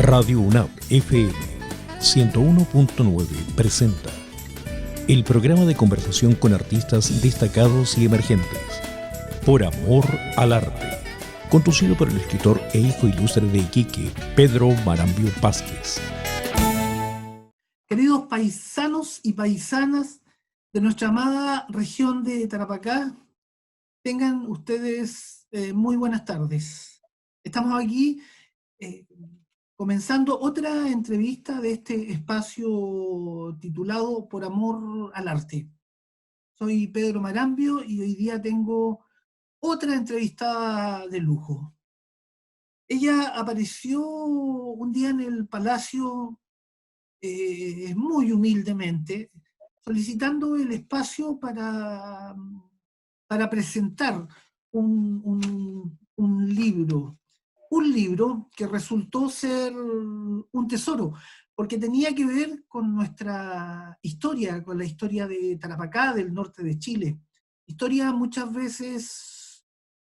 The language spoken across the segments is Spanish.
Radio UNAP FM 101.9 presenta el programa de conversación con artistas destacados y emergentes, Por Amor al Arte, conducido por el escritor e hijo ilustre de Iquique, Pedro Marambio Vázquez. Queridos paisanos y paisanas de nuestra amada región de Tarapacá, tengan ustedes muy buenas tardes. Estamos aquí comenzando otra entrevista de este espacio titulado Por Amor al Arte. Soy Pedro Marambio y hoy día tengo otra entrevistada de lujo. Ella apareció un día en el Palacio muy humildemente, solicitando el espacio para presentar un libro que resultó ser un tesoro, porque tenía que ver con nuestra historia, con la historia de Tarapacá, del norte de Chile. Historia muchas veces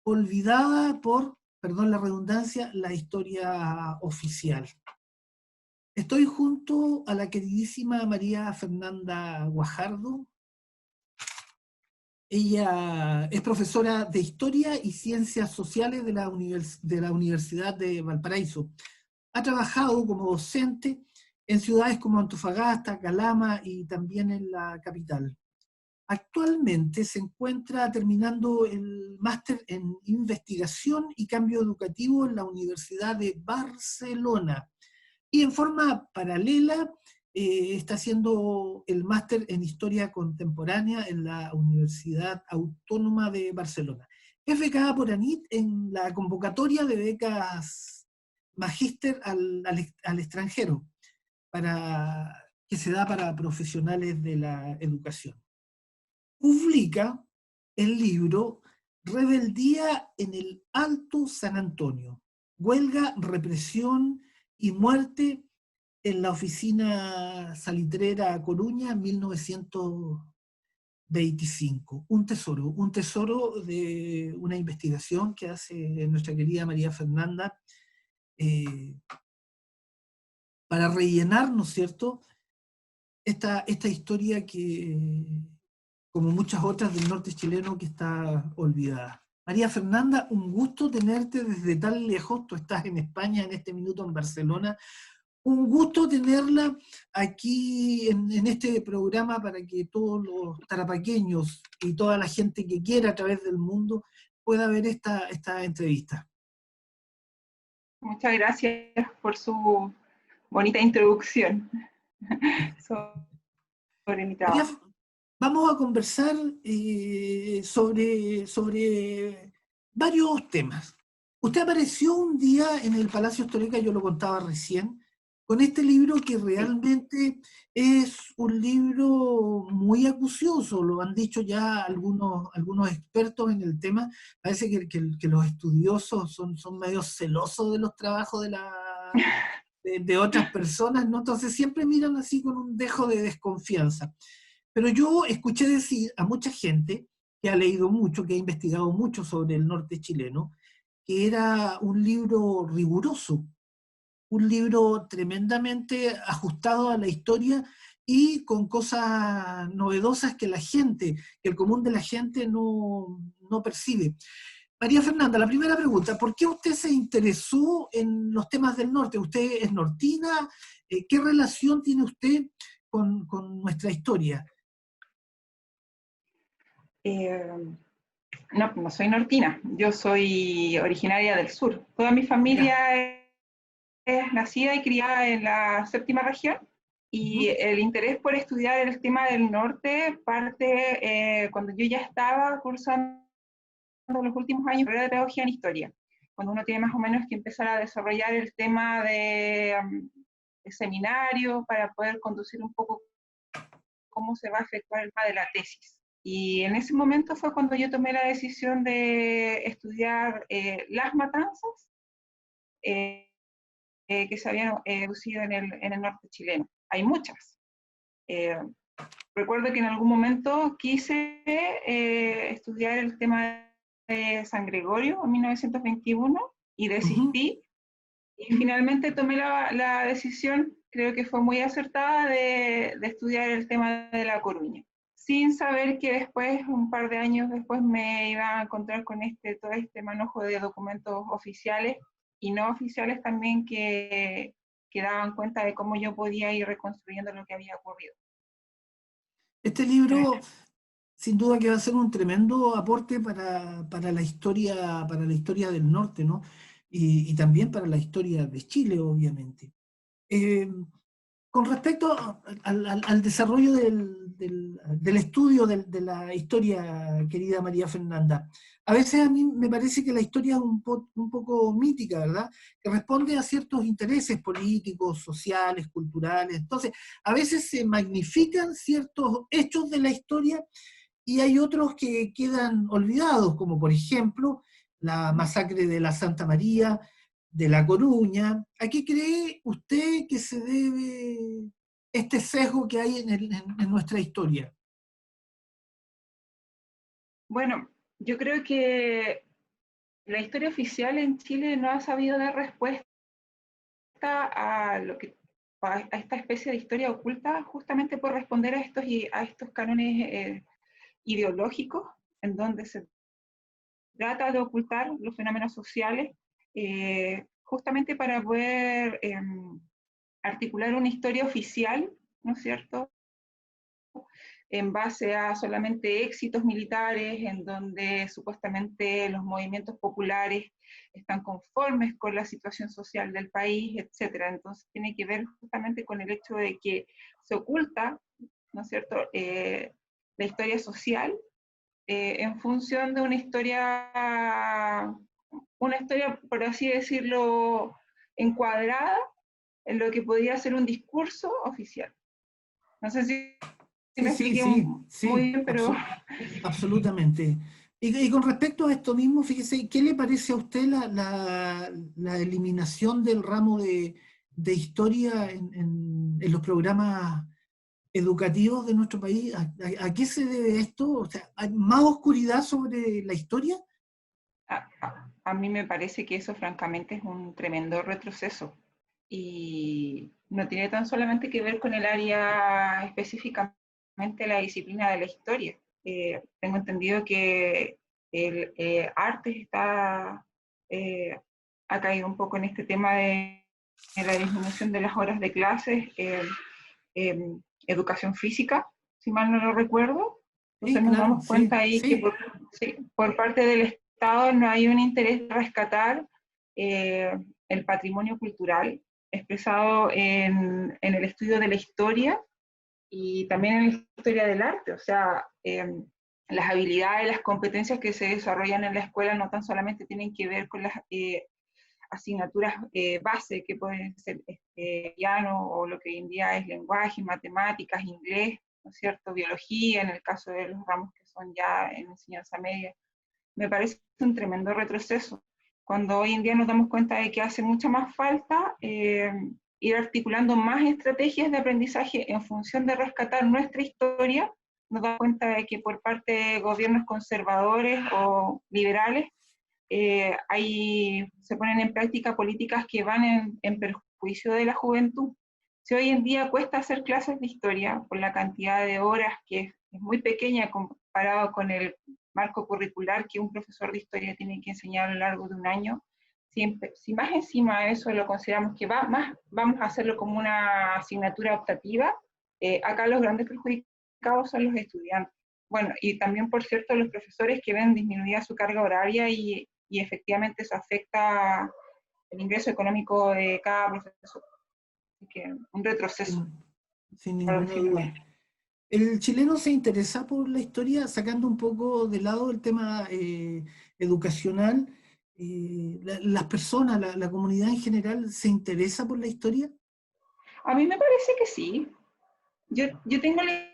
olvidada por, perdón la redundancia, la historia oficial. Estoy junto a la queridísima María Fernanda Guajardo. Ella es profesora de Historia y Ciencias Sociales de la Universidad de Valparaíso. Ha trabajado como docente en ciudades como Antofagasta, Calama y también en la capital. Actualmente se encuentra terminando el máster en Investigación y Cambio Educativo en la Universidad de Barcelona. Y en forma paralela está haciendo el máster en Historia Contemporánea en la Universidad Autónoma de Barcelona. Es becada por ANIT en la convocatoria de becas magíster al extranjero, que se da para profesionales de la educación. Publica el libro Rebeldía en el Alto San Antonio, Huelga, Represión y Muerte en la Oficina Salitrera Coruña, 1925. Un tesoro de una investigación que hace nuestra querida María Fernanda para rellenar, ¿no es cierto?, esta historia que, como muchas otras del norte chileno, que está olvidada. María Fernanda, un gusto tenerte desde tan lejos. Tú estás en España en este minuto, en Barcelona. Un gusto tenerla aquí en este programa para que todos los tarapaqueños y toda la gente que quiera a través del mundo pueda ver esta entrevista. Muchas gracias por su bonita introducción sobre mi trabajo. María, vamos a conversar sobre varios temas. Usted apareció un día en el Palacio Histórica, yo lo contaba recién, con este libro que realmente es un libro muy acucioso, lo han dicho ya algunos expertos en el tema. Parece que los estudiosos son medio celosos de los trabajos de otras personas, ¿no? Entonces siempre miran así con un dejo de desconfianza. Pero yo escuché decir a mucha gente que ha leído mucho, que ha investigado mucho sobre el norte chileno, que era un libro riguroso, un libro tremendamente ajustado a la historia y con cosas novedosas que el común de la gente no percibe. María Fernanda, la primera pregunta: ¿por qué usted se interesó en los temas del norte? ¿Usted es nortina? ¿Qué relación tiene usted con nuestra historia? No soy nortina, yo soy originaria del sur. Toda mi familia es nacida y criada en la séptima región, y el interés por estudiar el tema del norte parte cuando yo ya estaba cursando los últimos años de carrera de pedagogía en historia, cuando uno tiene más o menos que empezar a desarrollar el tema de seminario para poder conducir un poco cómo se va a efectuar el tema de la tesis. Y en ese momento fue cuando yo tomé la decisión de estudiar las matanzas que se habían producido en el norte chileno. Hay muchas. Recuerdo que en algún momento quise estudiar el tema de San Gregorio en 1921 y desistí Y finalmente tomé la decisión, creo que fue muy acertada, de estudiar el tema de La Coruña, sin saber que después, un par de años después, me iba a encontrar con todo este manojo de documentos oficiales y no oficiales también que daban cuenta de cómo yo podía ir reconstruyendo lo que había ocurrido. Este libro, sin duda que va a ser un tremendo aporte para la historia del norte, ¿no? Y también para la historia de Chile, obviamente. Eh, con respecto al desarrollo del estudio de la historia, querida María Fernanda, a veces a mí me parece que la historia es un poco mítica, ¿verdad? Que responde a ciertos intereses políticos, sociales, culturales. Entonces, a veces se magnifican ciertos hechos de la historia y hay otros que quedan olvidados, como por ejemplo la masacre de la Santa María, de La Coruña. ¿A qué cree usted que se debe este sesgo que hay en nuestra historia? Bueno, yo creo que la historia oficial en Chile no ha sabido dar respuesta a a esta especie de historia oculta, justamente por responder a estos cánones ideológicos, en donde se trata de ocultar los fenómenos sociales, justamente para poder articular una historia oficial, ¿no es cierto?, en base a solamente éxitos militares, en donde supuestamente los movimientos populares están conformes con la situación social del país, etcétera. Entonces tiene que ver justamente con el hecho de que se oculta, ¿no es cierto?, la historia social en función de una historia, por así decirlo, encuadrada en lo que podría ser un discurso oficial. No sé si Sí, me sí, expliqué sí, muy sí, bien, pero absolutamente. Y con respecto a esto mismo, fíjese, ¿qué le parece a usted la eliminación del ramo de historia en los programas educativos de nuestro país? ¿A qué se debe esto? O sea, ¿hay más oscuridad sobre la historia? a mí me parece que eso francamente es un tremendo retroceso. Y no tiene tan solamente que ver con el área específicamente la disciplina de la historia. Tengo entendido que el arte ha caído un poco en este tema de la disminución de las horas de clases, educación física, si mal no lo recuerdo. Sí, Entonces nos claro, damos cuenta sí, ahí que sí. sí, por parte del Estado no hay un interés de rescatar eh, el patrimonio cultural expresado en el estudio de la historia y también en la historia del arte. O sea, las habilidades, las competencias que se desarrollan en la escuela no tan solamente tienen que ver con las asignaturas base, que pueden ser piano o lo que hoy en día es lenguaje, matemáticas, inglés, ¿no es cierto?, biología, en el caso de los ramos que son ya en enseñanza media. Me parece un tremendo retroceso, cuando hoy en día nos damos cuenta de que hace mucha más falta ir articulando más estrategias de aprendizaje en función de rescatar nuestra historia. Nos damos cuenta de que por parte de gobiernos conservadores o liberales se ponen en práctica políticas que van en perjuicio de la juventud. Si hoy en día cuesta hacer clases de historia por la cantidad de horas que es muy pequeña comparado con el marco curricular que un profesor de historia tiene que enseñar a lo largo de un año, si más encima de eso lo consideramos que vamos a hacerlo como una asignatura optativa, acá los grandes perjudicados son los estudiantes. Bueno, y también, por cierto, los profesores que ven disminuida su carga horaria y efectivamente eso afecta el ingreso económico de cada profesor. Así que un retroceso, Sin por ninguna decirlo duda. menos. El chileno se interesa por la historia, sacando un poco de lado el tema educacional. Las personas, la comunidad en general, ¿se interesa por la historia? A mí me parece que sí. Yo tengo la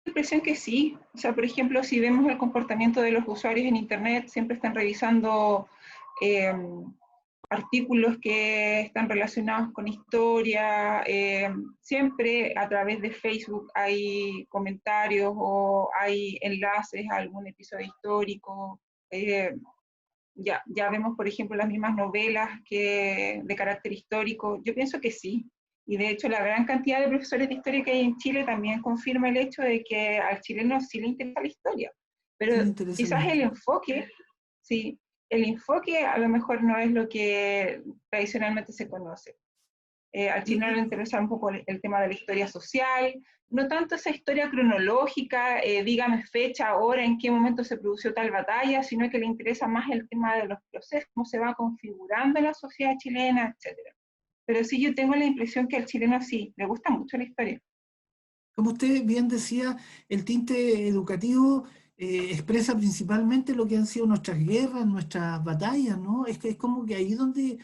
impresión que sí. O sea, por ejemplo, si vemos el comportamiento de los usuarios en Internet, siempre están revisando eh, artículos que están relacionados con historia, siempre a través de Facebook hay comentarios o hay enlaces a algún episodio histórico. ya vemos, por ejemplo, las mismas novelas de carácter histórico. Yo pienso que sí. Y de hecho, la gran cantidad de profesores de historia que hay en Chile también confirma el hecho de que al chileno sí le interesa la historia. Sí Pero me interesa la quizás el historia. enfoque, sí, el enfoque a lo mejor no es lo que tradicionalmente se conoce. Al chileno le interesa un poco el tema de la historia social, no tanto esa historia cronológica, dígame fecha, hora, en qué momento se produjo tal batalla, sino que le interesa más el tema de los procesos, cómo se va configurando la sociedad chilena, etcétera. Pero sí, yo tengo la impresión que al chileno sí, le gusta mucho la historia. Como usted bien decía, el tinte educativo expresa principalmente lo que han sido nuestras guerras, nuestras batallas, ¿no? Es que es como que ahí donde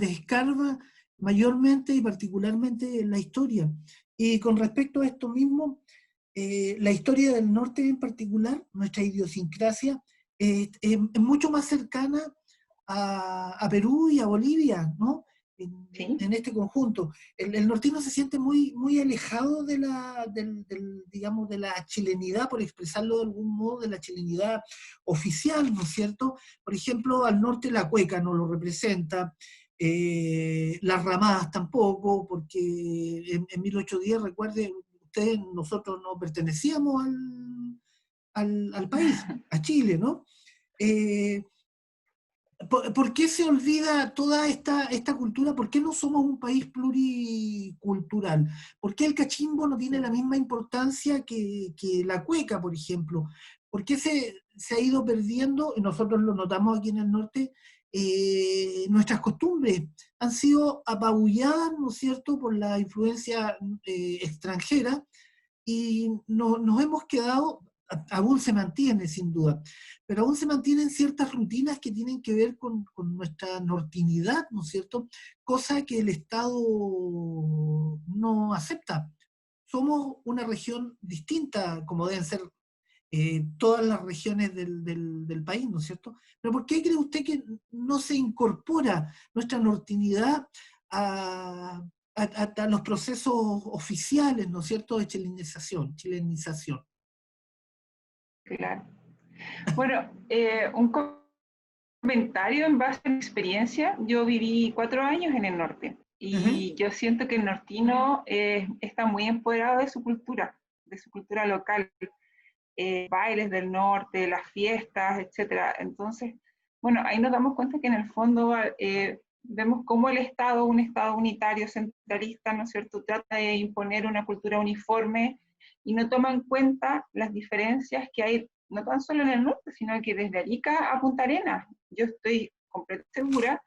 escarba mayormente y particularmente la historia. Y con respecto a esto mismo, la historia del norte en particular, nuestra idiosincrasia, es mucho más cercana a Perú y a Bolivia, ¿no? ¿Sí? En este conjunto. El nortino se siente muy alejado digamos, de la chilenidad, por expresarlo de algún modo, de la chilenidad oficial, ¿no es cierto? Por ejemplo, al norte la cueca no lo representa, las ramadas tampoco, porque en 1810, recuerde usted, nosotros no pertenecíamos al país, a Chile, ¿no? Eh, ¿Por qué se olvida toda esta cultura? ¿Por qué no somos un país pluricultural? ¿Por qué el cachimbo no tiene la misma importancia que la cueca, por ejemplo? ¿Por qué se ha ido perdiendo, y nosotros lo notamos aquí en el norte, nuestras costumbres han sido apabulladas, ¿no es cierto?, por la influencia extranjera, y nos hemos quedado, aún se mantiene sin duda, pero aún se mantienen ciertas rutinas que tienen que ver con nuestra nortinidad, ¿no es cierto? Cosa que el Estado no acepta. Somos una región distinta, como deben ser todas las regiones del país, ¿no es cierto? Pero ¿por qué cree usted que no se incorpora nuestra nortinidad a los procesos oficiales, ¿no es cierto?, de chilenización? Claro. Bueno, un comentario en base a mi experiencia. Yo viví 4 años en el norte Ajá. y yo siento que el nortino está muy empoderado de su cultura local, bailes del norte, las fiestas, etcétera. Entonces, bueno, ahí nos damos cuenta que en el fondo vemos cómo el Estado, un Estado unitario, centralista, ¿no es cierto?, trata de imponer una cultura uniforme y no toma en cuenta las diferencias que hay, no tan solo en el norte, sino que desde Arica a Punta Arenas. Yo estoy completamente segura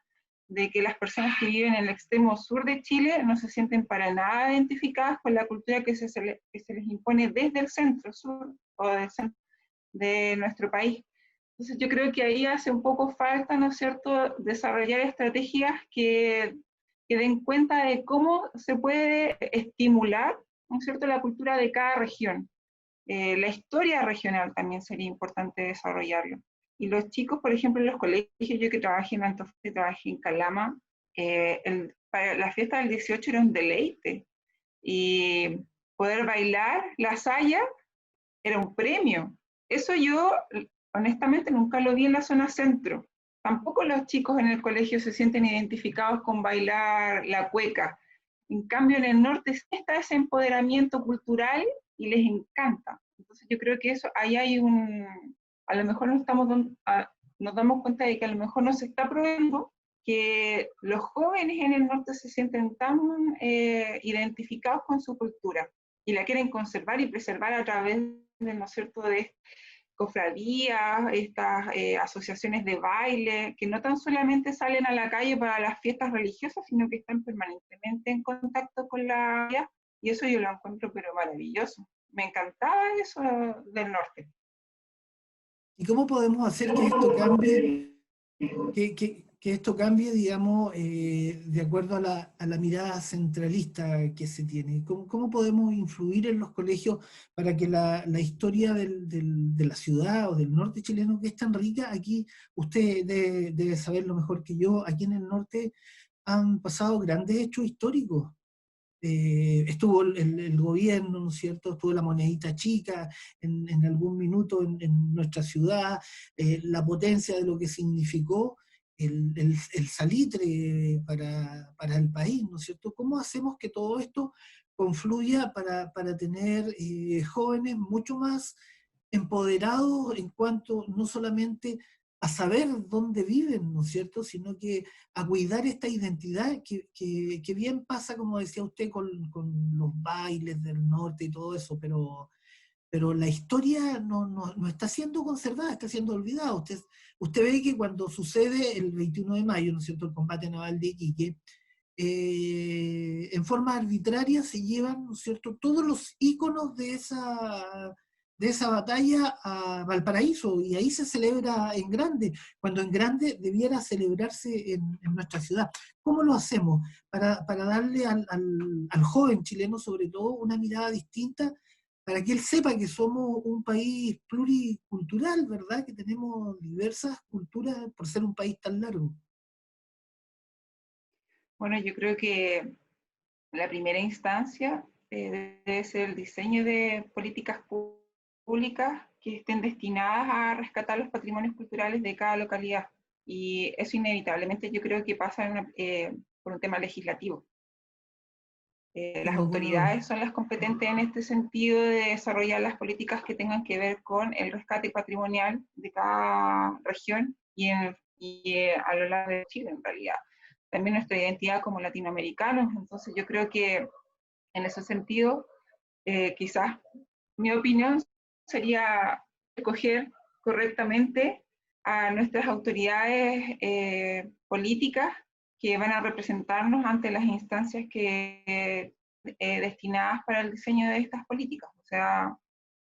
de que las personas que viven en el extremo sur de Chile no se sienten para nada identificadas con la cultura que que se les impone desde el centro sur o del centro de nuestro país. Entonces yo creo que ahí hace un poco falta, ¿no es cierto?, desarrollar estrategias que den cuenta de cómo se puede estimular, ¿no es cierto?, la cultura de cada región. La historia regional también sería importante desarrollarlo. Y los chicos, por ejemplo, en los colegios, yo que trabajé en Antofagasta y trabajé en Calama, para la fiesta del 18 era un deleite. Y poder bailar la saya era un premio. Eso yo, honestamente, nunca lo vi en la zona centro. Tampoco los chicos en el colegio se sienten identificados con bailar la cueca. En cambio, en el norte sí está ese empoderamiento cultural y les encanta. Entonces yo creo que eso, ahí hay a lo mejor nos damos cuenta de que a lo mejor no se está probando que los jóvenes en el norte se sienten tan identificados con su cultura y la quieren conservar y preservar a través de, ¿no es cierto?, de cofradías, estas asociaciones de baile, que no tan solamente salen a la calle para las fiestas religiosas, sino que están permanentemente en contacto con la vida, y eso yo lo encuentro pero maravilloso. Me encantaba eso del norte. ¿Y cómo podemos hacer que esto cambie, que esto cambie, digamos, de acuerdo a la mirada centralista que se tiene? ¿Cómo podemos influir en los colegios para que la historia de la ciudad o del norte chileno, que es tan rica, aquí usted debe saberlo mejor que yo, aquí en el norte han pasado grandes hechos históricos? estuvo el gobierno, ¿no es cierto? Estuvo la monedita chica en algún minuto en nuestra ciudad, la potencia de lo que significó el salitre para el país, ¿no es cierto? ¿Cómo hacemos que todo esto confluya para tener jóvenes mucho más empoderados en cuanto no solamente a saber dónde viven, ¿no es cierto?, sino que a cuidar esta identidad que bien pasa, como decía usted, con los bailes del norte y todo eso, pero la historia no está siendo conservada, está siendo olvidada. Usted ve que cuando sucede el 21 de mayo, ¿no es cierto?, el combate naval de Iquique, en forma arbitraria se llevan, ¿no es cierto?, todos los íconos de esa batalla a Valparaíso, y ahí se celebra en grande, cuando en grande debiera celebrarse en nuestra ciudad. ¿Cómo lo hacemos para darle al joven chileno, sobre todo, una mirada distinta, para que él sepa que somos un país pluricultural, ¿verdad?, que tenemos diversas culturas por ser un país tan largo? Bueno, yo creo que la primera instancia debe ser el diseño de políticas públicas que estén destinadas a rescatar los patrimonios culturales de cada localidad. Y eso inevitablemente yo creo que pasa por un tema legislativo. Sin Las ninguna duda. autoridades son las competentes en este sentido de desarrollar las políticas que tengan que ver con el rescate patrimonial de cada región y a lo largo de Chile en realidad. También nuestra identidad como latinoamericanos, entonces yo creo que en ese sentido, quizás mi opinión sería escoger correctamente a nuestras autoridades políticas que van a representarnos ante las instancias destinadas para el diseño de estas políticas. O sea,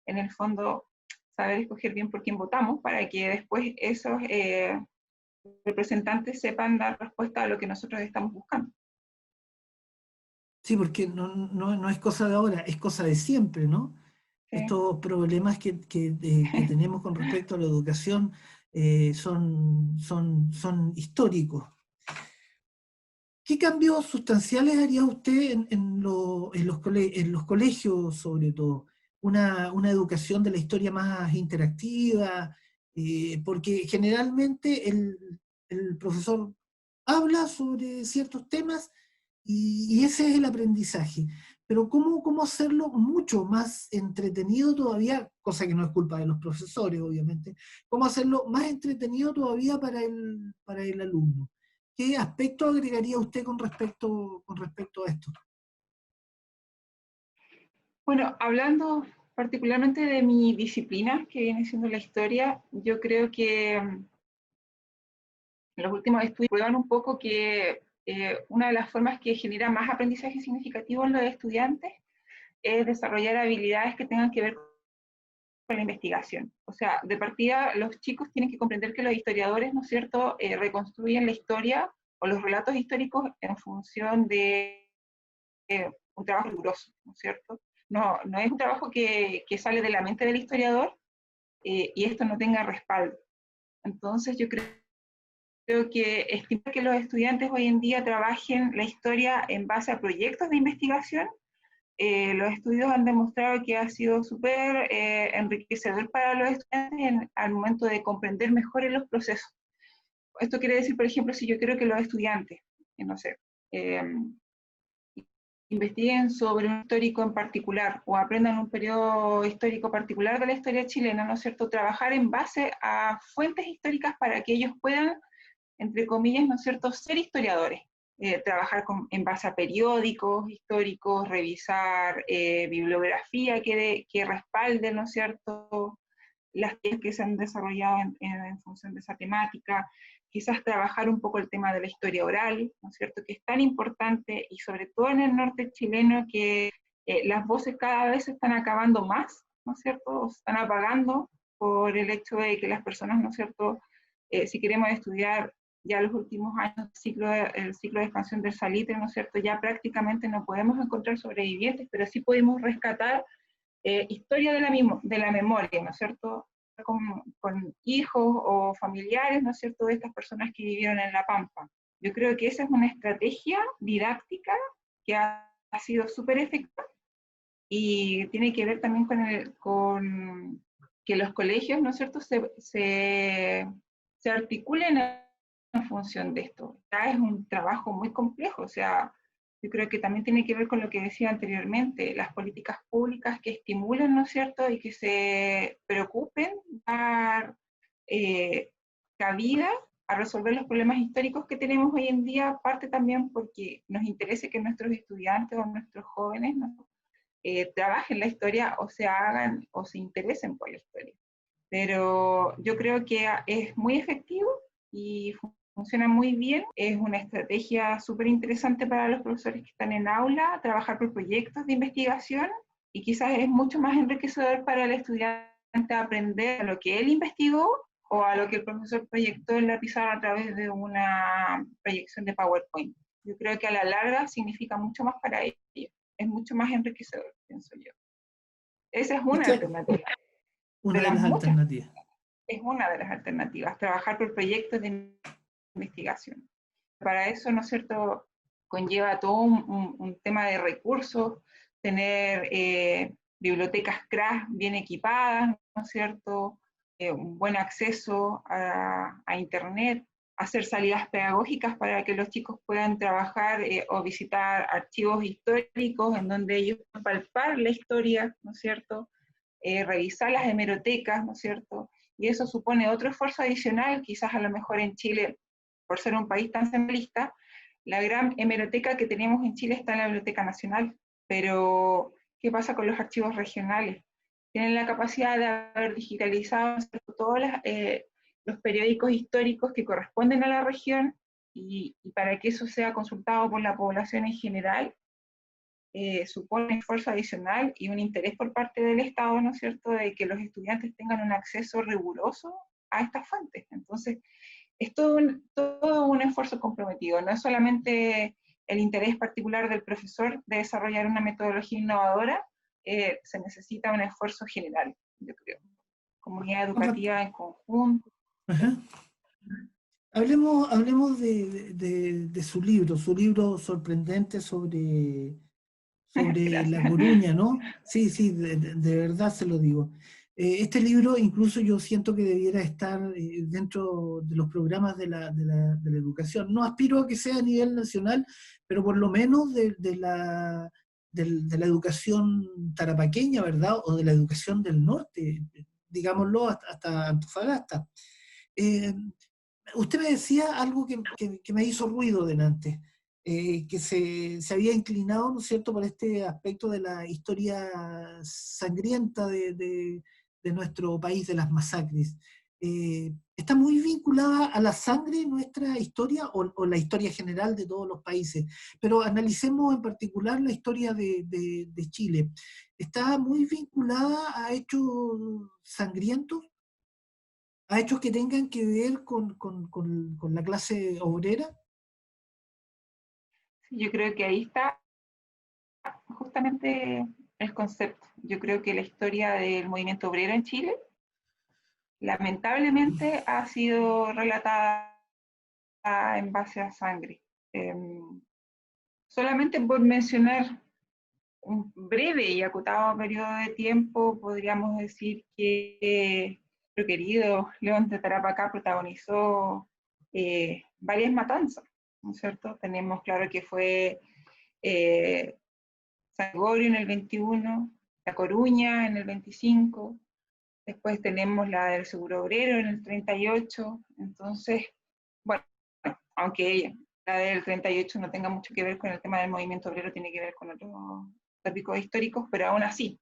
en el fondo, saber escoger bien por quién votamos para que después esos representantes sepan dar respuesta a lo que nosotros estamos buscando. Sí, porque no es cosa de ahora, es cosa de siempre, ¿no? ¿Sí? Estos problemas que tenemos con respecto a la educación son históricos. ¿Qué cambios sustanciales haría usted en los colegios, sobre todo? Una educación de la historia más interactiva, porque generalmente el profesor habla sobre ciertos temas y ese es el aprendizaje. Pero ¿cómo hacerlo mucho más entretenido todavía? Cosa que no es culpa de los profesores, obviamente. ¿Cómo hacerlo más entretenido todavía para el alumno? ¿Qué aspecto agregaría usted con respecto a esto? Bueno, hablando particularmente de mi disciplina, que viene siendo la historia, yo creo que los últimos estudios prueban un poco que una de las formas que genera más aprendizaje significativo en los estudiantes es desarrollar habilidades que tengan que ver con la investigación. O sea, de partida, los chicos tienen que comprender que los historiadores, ¿no es cierto?, reconstruyen la historia o los relatos históricos en función de un trabajo riguroso, ¿no es cierto? No es un trabajo que sale de la mente del historiador y esto no tenga respaldo. Entonces yo creo que estimar que los estudiantes hoy en día trabajen la historia en base a proyectos de investigación, los estudios han demostrado que ha sido súper enriquecedor para los estudiantes al momento de comprender mejor en los procesos. Esto quiere decir, por ejemplo, si yo quiero que los estudiantes, no sé, eh, investiguen sobre un histórico en particular o aprendan un periodo histórico particular de la historia chilena, ¿no es cierto?, trabajar en base a fuentes históricas para que ellos puedan, entre comillas, ¿no es cierto?, ser historiadores. Trabajar en base a periódicos históricos, revisar bibliografía que respalde, ¿no es cierto?, las tesis que se han desarrollado en función de esa temática, quizás trabajar un poco el tema de la historia oral, ¿no es cierto?, que es tan importante, y sobre todo en el norte chileno, que las voces cada vez se están acabando más, ¿no es cierto?, o se están apagando por el hecho de que las personas, ¿no es cierto?, si queremos estudiar ya los últimos años el ciclo de expansión del salitre, ¿no es cierto?, ya prácticamente no podemos encontrar sobrevivientes, pero sí podemos rescatar historia de la memoria, ¿no es cierto?, con hijos o familiares, ¿no es cierto?, de estas personas que vivieron en La Pampa. Yo creo que esa es una estrategia didáctica que ha ha sido súper efectiva, y tiene que ver también con que los colegios, ¿no es cierto?, se articulen en función de esto. Ya es un trabajo muy complejo, o sea, yo creo que también tiene que ver con lo que decía anteriormente, las políticas públicas que estimulen, ¿no es cierto?, y que se preocupen dar cabida a resolver los problemas históricos que tenemos hoy en día, parte también porque nos interese que nuestros estudiantes o nuestros jóvenes, ¿no?, trabajen la historia o se hagan o se interesen por la historia. Pero yo creo que es muy efectivo y funciona muy bien. Es una estrategia súper interesante para los profesores que están en aula, trabajar por proyectos de investigación, y quizás es mucho más enriquecedor para el estudiante aprender a lo que él investigó o a lo que el profesor proyectó en la pizarra a través de una proyección de PowerPoint. Yo creo que a la larga significa mucho más para ellos. Es mucho más enriquecedor, pienso yo. Esa es una alternativa. Una De de las las muchas, alternativas. es una de las alternativas, trabajar por proyectos de investigación. Para eso, ¿no es cierto?, conlleva todo un tema de recursos, tener bibliotecas CRAS bien equipadas, ¿no es cierto?, un buen acceso a Internet, hacer salidas pedagógicas para que los chicos puedan trabajar o visitar archivos históricos en donde ellos puedan palpar la historia, ¿no es cierto?, revisar las hemerotecas, ¿no es cierto?, y eso supone otro esfuerzo adicional. Quizás a lo mejor en Chile, por ser un país tan centralista, la gran hemeroteca que tenemos en Chile está en la Biblioteca Nacional, pero ¿qué pasa con los archivos regionales? Tienen la capacidad de haber digitalizado todos los periódicos históricos que corresponden a la región, y para que eso sea consultado por la población en general, supone esfuerzo adicional y un interés por parte del Estado, ¿no es cierto?, de que los estudiantes tengan un acceso riguroso a estas fuentes. Entonces, es todo un esfuerzo comprometido, no es solamente el interés particular del profesor de desarrollar una metodología innovadora, se necesita un esfuerzo general, yo creo, comunidad educativa en conjunto. Ajá. Hablemos de su libro sorprendente sobre La Gracias. Coruña, ¿no? Sí, sí, de verdad se lo digo. Este libro incluso yo siento que debiera estar dentro de los programas de la educación. No aspiro a que sea a nivel nacional, pero por lo menos de la educación tarapaqueña, ¿verdad? O de la educación del norte, digámoslo, hasta Antofagasta. Eh, Usted me decía algo que me hizo ruido delante, que se había inclinado, ¿no es cierto?, por este aspecto de la historia sangrienta de nuestro país, de las masacres. ¿Está muy vinculada a la sangre nuestra historia o la historia general de todos los países? Pero analicemos en particular la historia de Chile. ¿Está muy vinculada a hechos sangrientos? ¿A hechos que tengan que ver con la clase obrera? Yo creo que ahí está justamente el concepto. Yo creo que la historia del movimiento obrero en Chile lamentablemente ha sido relatada en base a sangre. Solamente por mencionar un breve y acotado periodo de tiempo, podríamos decir que nuestro querido León de Tarapacá protagonizó varias matanzas, ¿no es cierto? Tenemos claro que fue San Gregorio en el 21, La Coruña en el 25, después tenemos la del Seguro Obrero en el 38, entonces, bueno, aunque la del 38 no tenga mucho que ver con el tema del movimiento obrero, tiene que ver con otros tópicos históricos, pero aún así,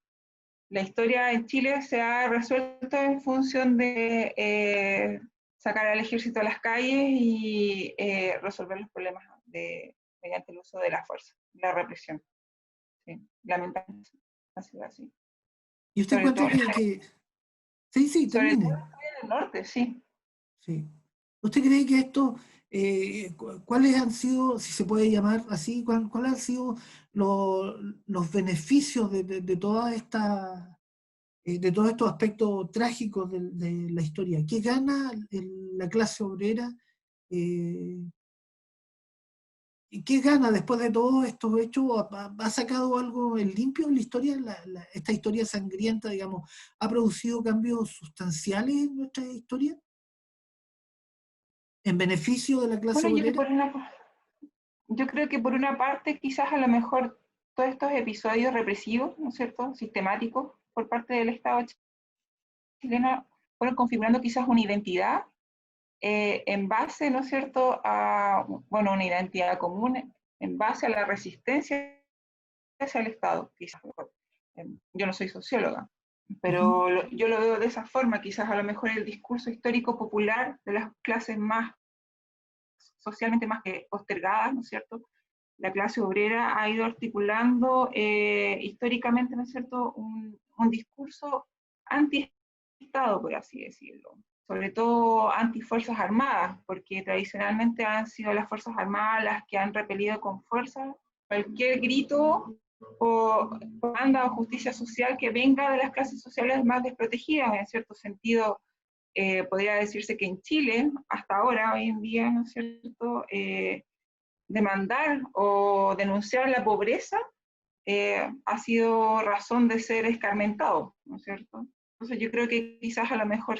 la historia en Chile se ha resuelto en función de sacar al ejército a las calles y resolver los problemas mediante el uso de la fuerza, la represión. Sí, lamentablemente ha sido así. ¿Y usted Sobre todo, encuentra que... Sí, sí, sobre todo termine. en el norte, sí. Sí. ¿Usted cree que esto, cuáles han sido, si se puede llamar así, cuáles han sido los beneficios de toda esta, de todos estos aspectos trágicos de la historia? ¿Qué gana la clase obrera? ¿Qué gana después de todos estos hechos? ¿Ha sacado algo en limpio en la historia? Esta historia sangrienta, digamos, ¿ha producido cambios sustanciales en nuestra historia? ¿En beneficio de la clase Bueno, obrera? yo creo que por una parte quizás a lo mejor todos estos episodios represivos, ¿no es cierto?, sistemáticos por parte del Estado chileno, fueron configurando quizás una identidad en base, ¿no es cierto?, a, bueno, una identidad común en base a la resistencia hacia el Estado, quizás. Yo no soy socióloga, pero yo lo veo de esa forma, quizás a lo mejor el discurso histórico popular de las clases más socialmente más postergadas, ¿no es cierto? La clase obrera ha ido articulando históricamente, ¿no es cierto?, un discurso anti-Estado, por así decirlo, sobre todo anti-fuerzas armadas, porque tradicionalmente han sido las fuerzas armadas las que han repelido con fuerza cualquier grito o demanda o justicia social que venga de las clases sociales más desprotegidas. En cierto sentido, podría decirse que en Chile, hasta ahora, hoy en día, ¿no es cierto?, demandar o denunciar la pobreza ha sido razón de ser escarmentado, ¿no es cierto? Entonces yo creo que quizás a lo mejor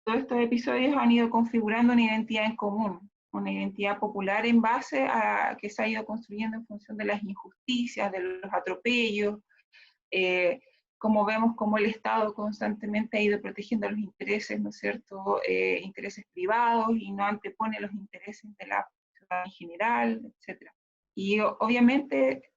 todos estos episodios han ido configurando una identidad en común, una identidad popular en base a que se ha ido construyendo en función de las injusticias, de los atropellos, como vemos como el Estado constantemente ha ido protegiendo los intereses, ¿no es cierto?, intereses privados y no antepone los intereses de la sociedad en general, etc. Y obviamente,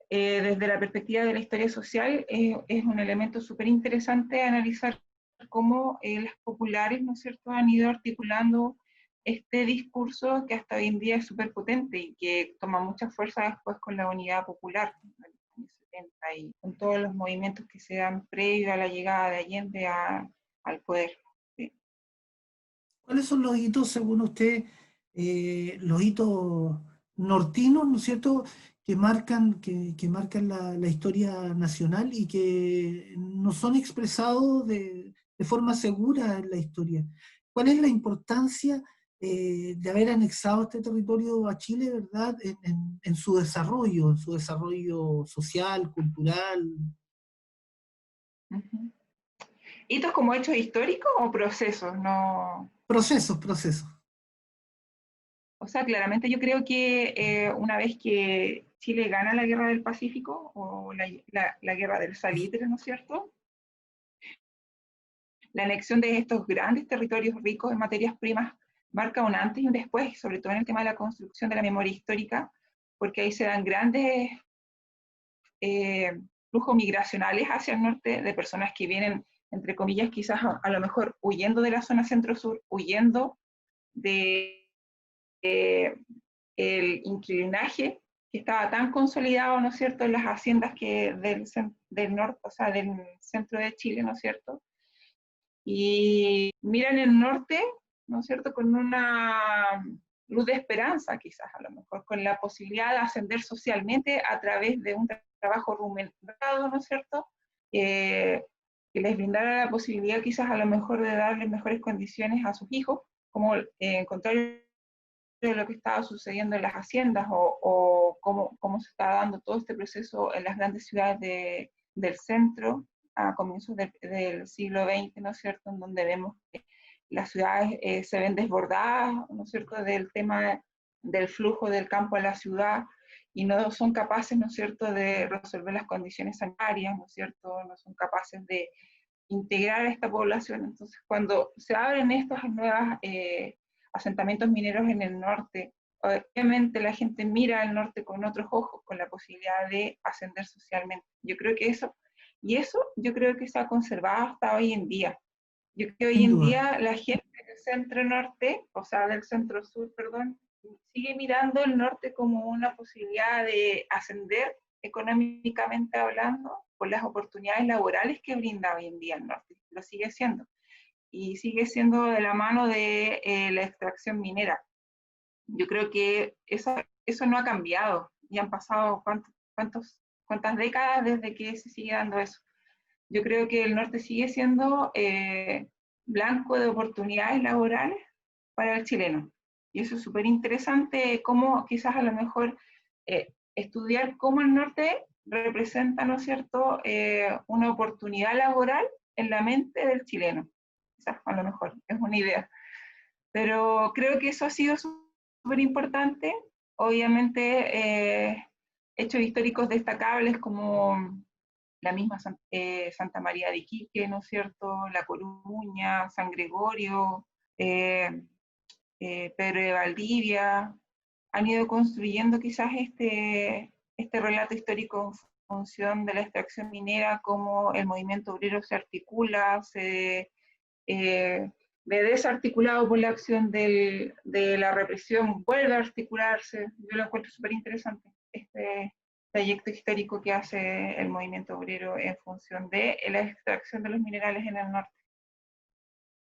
desde la perspectiva de la historia social, es un elemento súper interesante analizar cómo las populares, ¿no es cierto?, han ido articulando este discurso que hasta hoy en día es súper potente y que toma mucha fuerza después con la unidad popular, ¿no?, y con todos los movimientos que se dan previo a la llegada de Allende al poder. ¿Sí? ¿Cuáles son los hitos, según usted, los hitos nortinos, ¿no es cierto?, que marcan la historia nacional y que no son expresados de forma segura en la historia? ¿Cuál es la importancia de haber anexado este territorio a Chile, ¿verdad?, en su desarrollo social, cultural? Uh-huh. ¿Hitos como hechos históricos o procesos? No. Procesos. O sea, claramente yo creo que una vez que Chile gana la Guerra del Pacífico, o la Guerra del Salitre, ¿no es cierto?, la anexión de estos grandes territorios ricos en materias primas marca un antes y un después, sobre todo en el tema de la construcción de la memoria histórica, porque ahí se dan grandes flujos migracionales hacia el norte de personas que vienen, entre comillas, quizás a lo mejor huyendo de la zona centro-sur, huyendo de el inquilinaje que estaba tan consolidado, ¿no es cierto?, en las haciendas del norte, o sea, del centro de Chile, ¿no es cierto?, y miran el norte, ¿no es cierto?, con una luz de esperanza, quizás a lo mejor, con la posibilidad de ascender socialmente a través de un trabajo remunerado, ¿no es cierto?, que les brindara la posibilidad quizás a lo mejor de darles mejores condiciones a sus hijos, como en contrario de lo que estaba sucediendo en las haciendas o cómo se está dando todo este proceso en las grandes ciudades del centro a comienzos del siglo XX, ¿no es cierto?, en donde vemos que las ciudades se ven desbordadas, ¿no es cierto?, del tema del flujo del campo a la ciudad y no son capaces, ¿no es cierto?, de resolver las condiciones sanitarias, ¿no es cierto?, no son capaces de integrar a esta población. Entonces, cuando se abren estos nuevos asentamientos mineros en el norte, obviamente la gente mira al norte con otros ojos, con la posibilidad de ascender socialmente. Yo creo que eso yo creo que se ha conservado hasta hoy en día. Yo creo que hoy Sin en duda. día la gente del centro norte, o sea, del centro sur, perdón, sigue mirando el norte como una posibilidad de ascender económicamente hablando por las oportunidades laborales que brinda hoy en día el norte. Lo sigue siendo. Y sigue siendo de la mano de la extracción minera. Yo creo que eso no ha cambiado. Ya han pasado cuántas décadas desde que se sigue dando eso. Yo creo que el norte sigue siendo blanco de oportunidades laborales para el chileno. Y eso es súper interesante, cómo quizás a lo mejor estudiar cómo el norte representa, ¿no es cierto?, una oportunidad laboral en la mente del chileno. Quizás a lo mejor es una idea. Pero creo que eso ha sido súper importante. Obviamente, hechos históricos destacables como la misma Santa María de Iquique, ¿no es cierto?, La Coruña, San Gregorio, Pedro de Valdivia, han ido construyendo quizás este relato histórico en función de la extracción minera, cómo el movimiento obrero se articula, se ve desarticulado por la acción de la represión, vuelve a articularse. Yo lo encuentro súper interesante, este trayecto histórico que hace el movimiento obrero en función de la extracción de los minerales en el norte.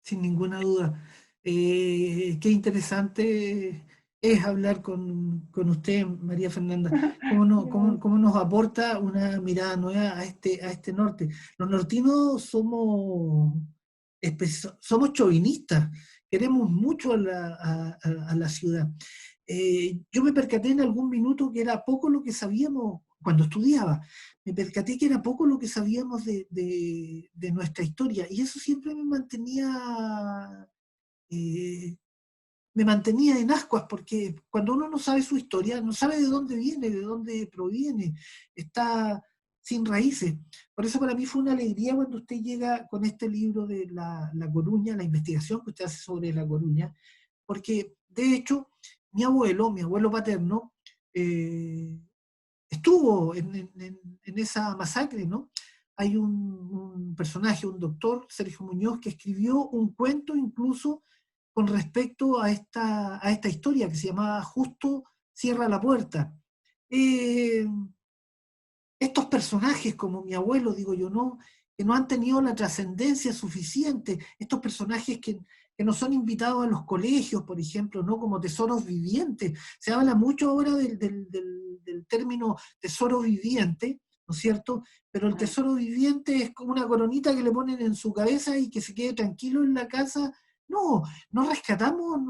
Sin ninguna duda. Qué interesante es hablar con usted, María Fernanda, cómo nos aporta una mirada nueva a este norte. Los nortinos somos chauvinistas, queremos mucho a la ciudad. Yo me percaté en algún minuto que era poco lo que sabíamos cuando estudiaba. Me percaté que era poco lo que sabíamos de nuestra historia, y eso siempre eh, me mantenía en ascuas, porque cuando uno no sabe su historia, no sabe de dónde viene, de dónde proviene, está sin raíces. Por eso para mí fue una alegría cuando usted llega con este libro de La Coruña, la investigación que usted hace sobre La Coruña, porque de hecho mi abuelo paterno, estuvo en esa masacre, ¿no? Hay un personaje, un doctor, Sergio Muñoz, que escribió un cuento incluso con respecto a esta historia que se llamaba Justo cierra la puerta. Eh, Estos personajes, como mi abuelo, digo yo, ¿no? Que no han tenido la trascendencia suficiente, estos personajes que no son invitados a los colegios, por ejemplo, ¿no? Como tesoros vivientes. Se habla mucho ahora del término tesoro viviente, ¿no es cierto? Pero el tesoro viviente es como una coronita que le ponen en su cabeza y que se quede tranquilo en la casa. No, no rescatamos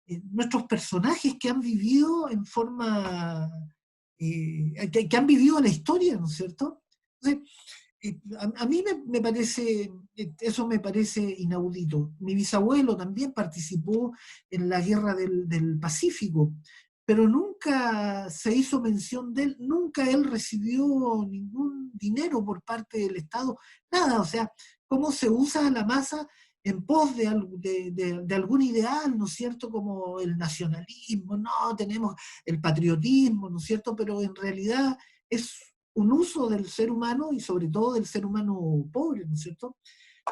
nuestros personajes que han vivido en forma que han vivido la historia, ¿no es cierto? Entonces, a mí me parece, eso me parece inaudito. Mi bisabuelo también participó en la guerra del Pacífico, pero nunca se hizo mención de él, nunca él recibió ningún dinero por parte del Estado, nada, o sea, cómo se usa la masa en pos de algún ideal, ¿no es cierto?, como el nacionalismo, no, tenemos el patriotismo, ¿no es cierto?, pero en realidad es un uso del ser humano y sobre todo del ser humano pobre, ¿no es cierto?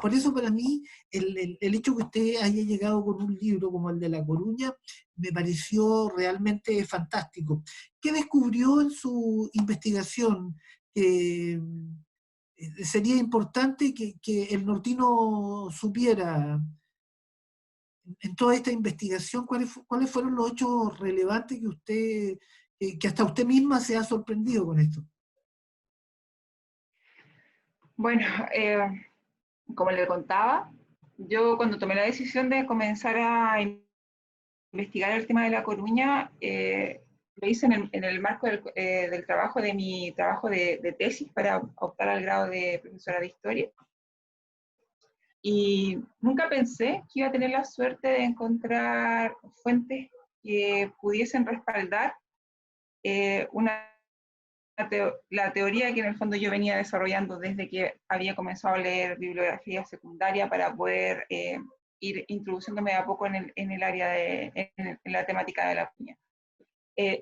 Por eso para mí el hecho que usted haya llegado con un libro como el de La Coruña me pareció realmente fantástico. ¿Qué descubrió en su investigación que sería importante que el nortino supiera en toda esta investigación? ¿Cuáles fueron los hechos relevantes que hasta usted misma se ha sorprendido con esto? Bueno, como le contaba, yo cuando tomé la decisión de comenzar a investigar el tema de La Coruña, lo hice en el marco del trabajo, de mi trabajo de tesis para optar al grado de profesora de historia. Y nunca pensé que iba a tener la suerte de encontrar fuentes que pudiesen respaldar la teoría que en el fondo yo venía desarrollando desde que había comenzado a leer bibliografía secundaria para poder ir introduciéndome de a poco en el área en la temática de la piña.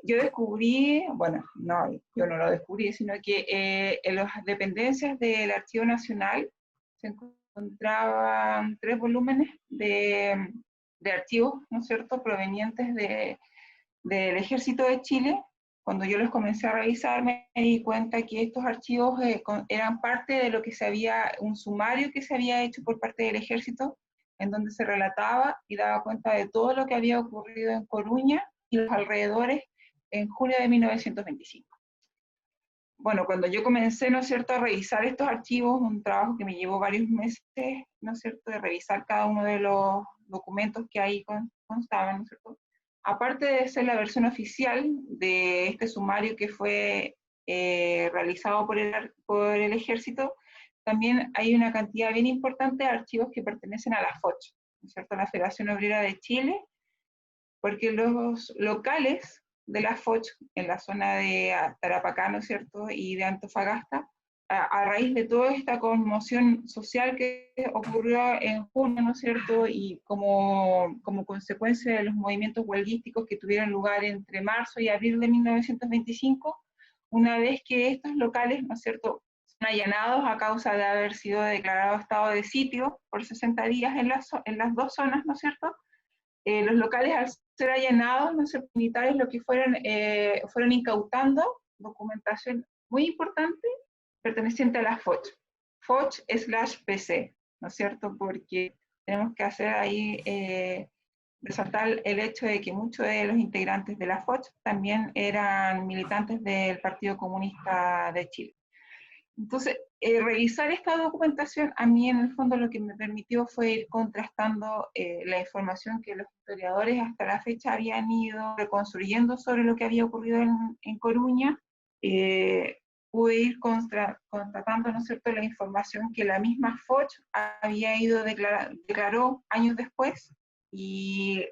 Yo descubrí, bueno, no, yo no lo descubrí, sino que en las dependencias del Archivo Nacional se encontraban 3 volúmenes de archivos, ¿no es cierto?, provenientes del Ejército de Chile. Cuando yo los comencé a revisar, me di cuenta que estos archivos eran parte de lo que un sumario que se había hecho por parte del Ejército, en donde se relataba y daba cuenta de todo lo que había ocurrido en Coruña y los alrededores en junio de 1925. Bueno, cuando yo comencé, ¿no es cierto?, a revisar estos archivos, un trabajo que me llevó varios meses, ¿no es cierto?, de revisar cada uno de documentos que ahí constaban, ¿no es cierto? Aparte de ser la versión oficial de este sumario que fue realizado por el ejército, también hay una cantidad bien importante de archivos que pertenecen a la FOCH, ¿no es cierto?, la Federación Obrera de Chile, porque los locales de la FOCH en la zona de Tarapacá, ¿no es cierto?, y de Antofagasta, a raíz de toda esta conmoción social que ocurrió en junio, ¿no es cierto?, y como consecuencia de los movimientos huelguísticos que tuvieron lugar entre marzo y abril de 1925, una vez que estos locales, ¿no es cierto?, son allanados a causa de haber sido declarado estado de sitio por 60 días en las dos zonas, ¿no es cierto?, los locales al ser allanados, los militares lo que fueron incautando documentación muy importante perteneciente a la FOCH, FOCH/PC, ¿no es cierto? Porque tenemos que hacer ahí, resaltar el hecho de que muchos de los integrantes de la FOCH también eran militantes del Partido Comunista de Chile. Entonces, revisar esta documentación a mí en el fondo lo que me permitió fue ir contrastando la información que los historiadores hasta la fecha habían ido reconstruyendo sobre lo que había ocurrido en Coruña. Pude ir constatando, ¿no es cierto?, la información que la misma FOCH había ido declaró años después, y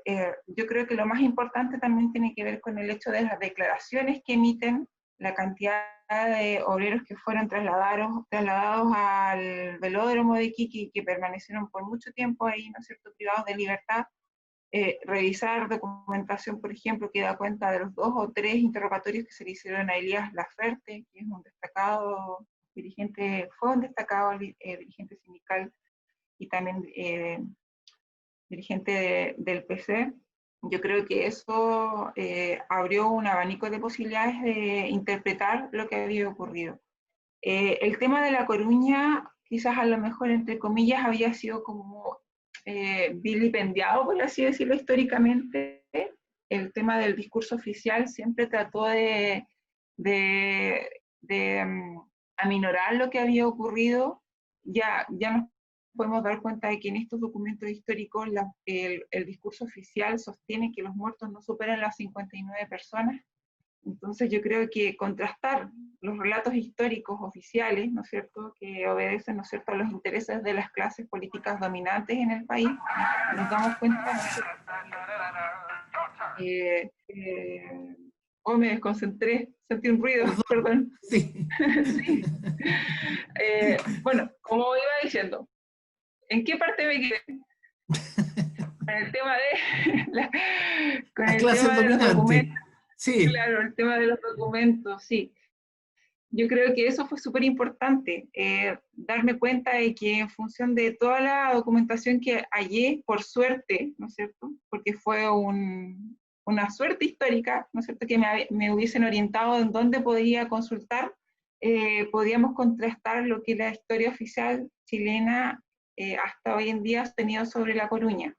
yo creo que lo más importante también tiene que ver con el hecho de las declaraciones que emiten, la cantidad de obreros que fueron trasladados al velódromo de Iquique y que permanecieron por mucho tiempo ahí, ¿no es cierto?, privados de libertad. Revisar documentación, por ejemplo, que da cuenta de los 2 o 3 interrogatorios que se le hicieron a Elías Laferte, que es un destacado dirigente, fue un destacado dirigente sindical y también dirigente del PC. Yo creo que eso abrió un abanico de posibilidades de interpretar lo que había ocurrido. El tema de La Coruña, quizás a lo mejor, entre comillas, había sido como vilipendiado, por así decirlo, históricamente. El tema del discurso oficial siempre trató de aminorar lo que había ocurrido. Ya nos podemos dar cuenta de que en estos documentos históricos el discurso oficial sostiene que los muertos no superan las 59 personas. Entonces yo creo que contrastar los relatos históricos oficiales, ¿no es cierto?, que obedecen, ¿no es cierto?, a los intereses de las clases políticas dominantes en el país, nos damos cuenta me desconcentré, sentí un ruido, perdón. Sí. Sí. Bueno, como iba diciendo, ¿en qué parte me quedé? Con el tema de la clase dominante. Sí. Claro, el tema de los documentos, sí. Yo creo que eso fue súper importante, darme cuenta de que en función de toda la documentación que hallé, por suerte, ¿no es cierto?, porque fue una suerte histórica, ¿no es cierto?, que me hubiesen orientado en dónde podría consultar, podíamos contrastar lo que la historia oficial chilena hasta hoy en día ha tenido sobre La Coruña.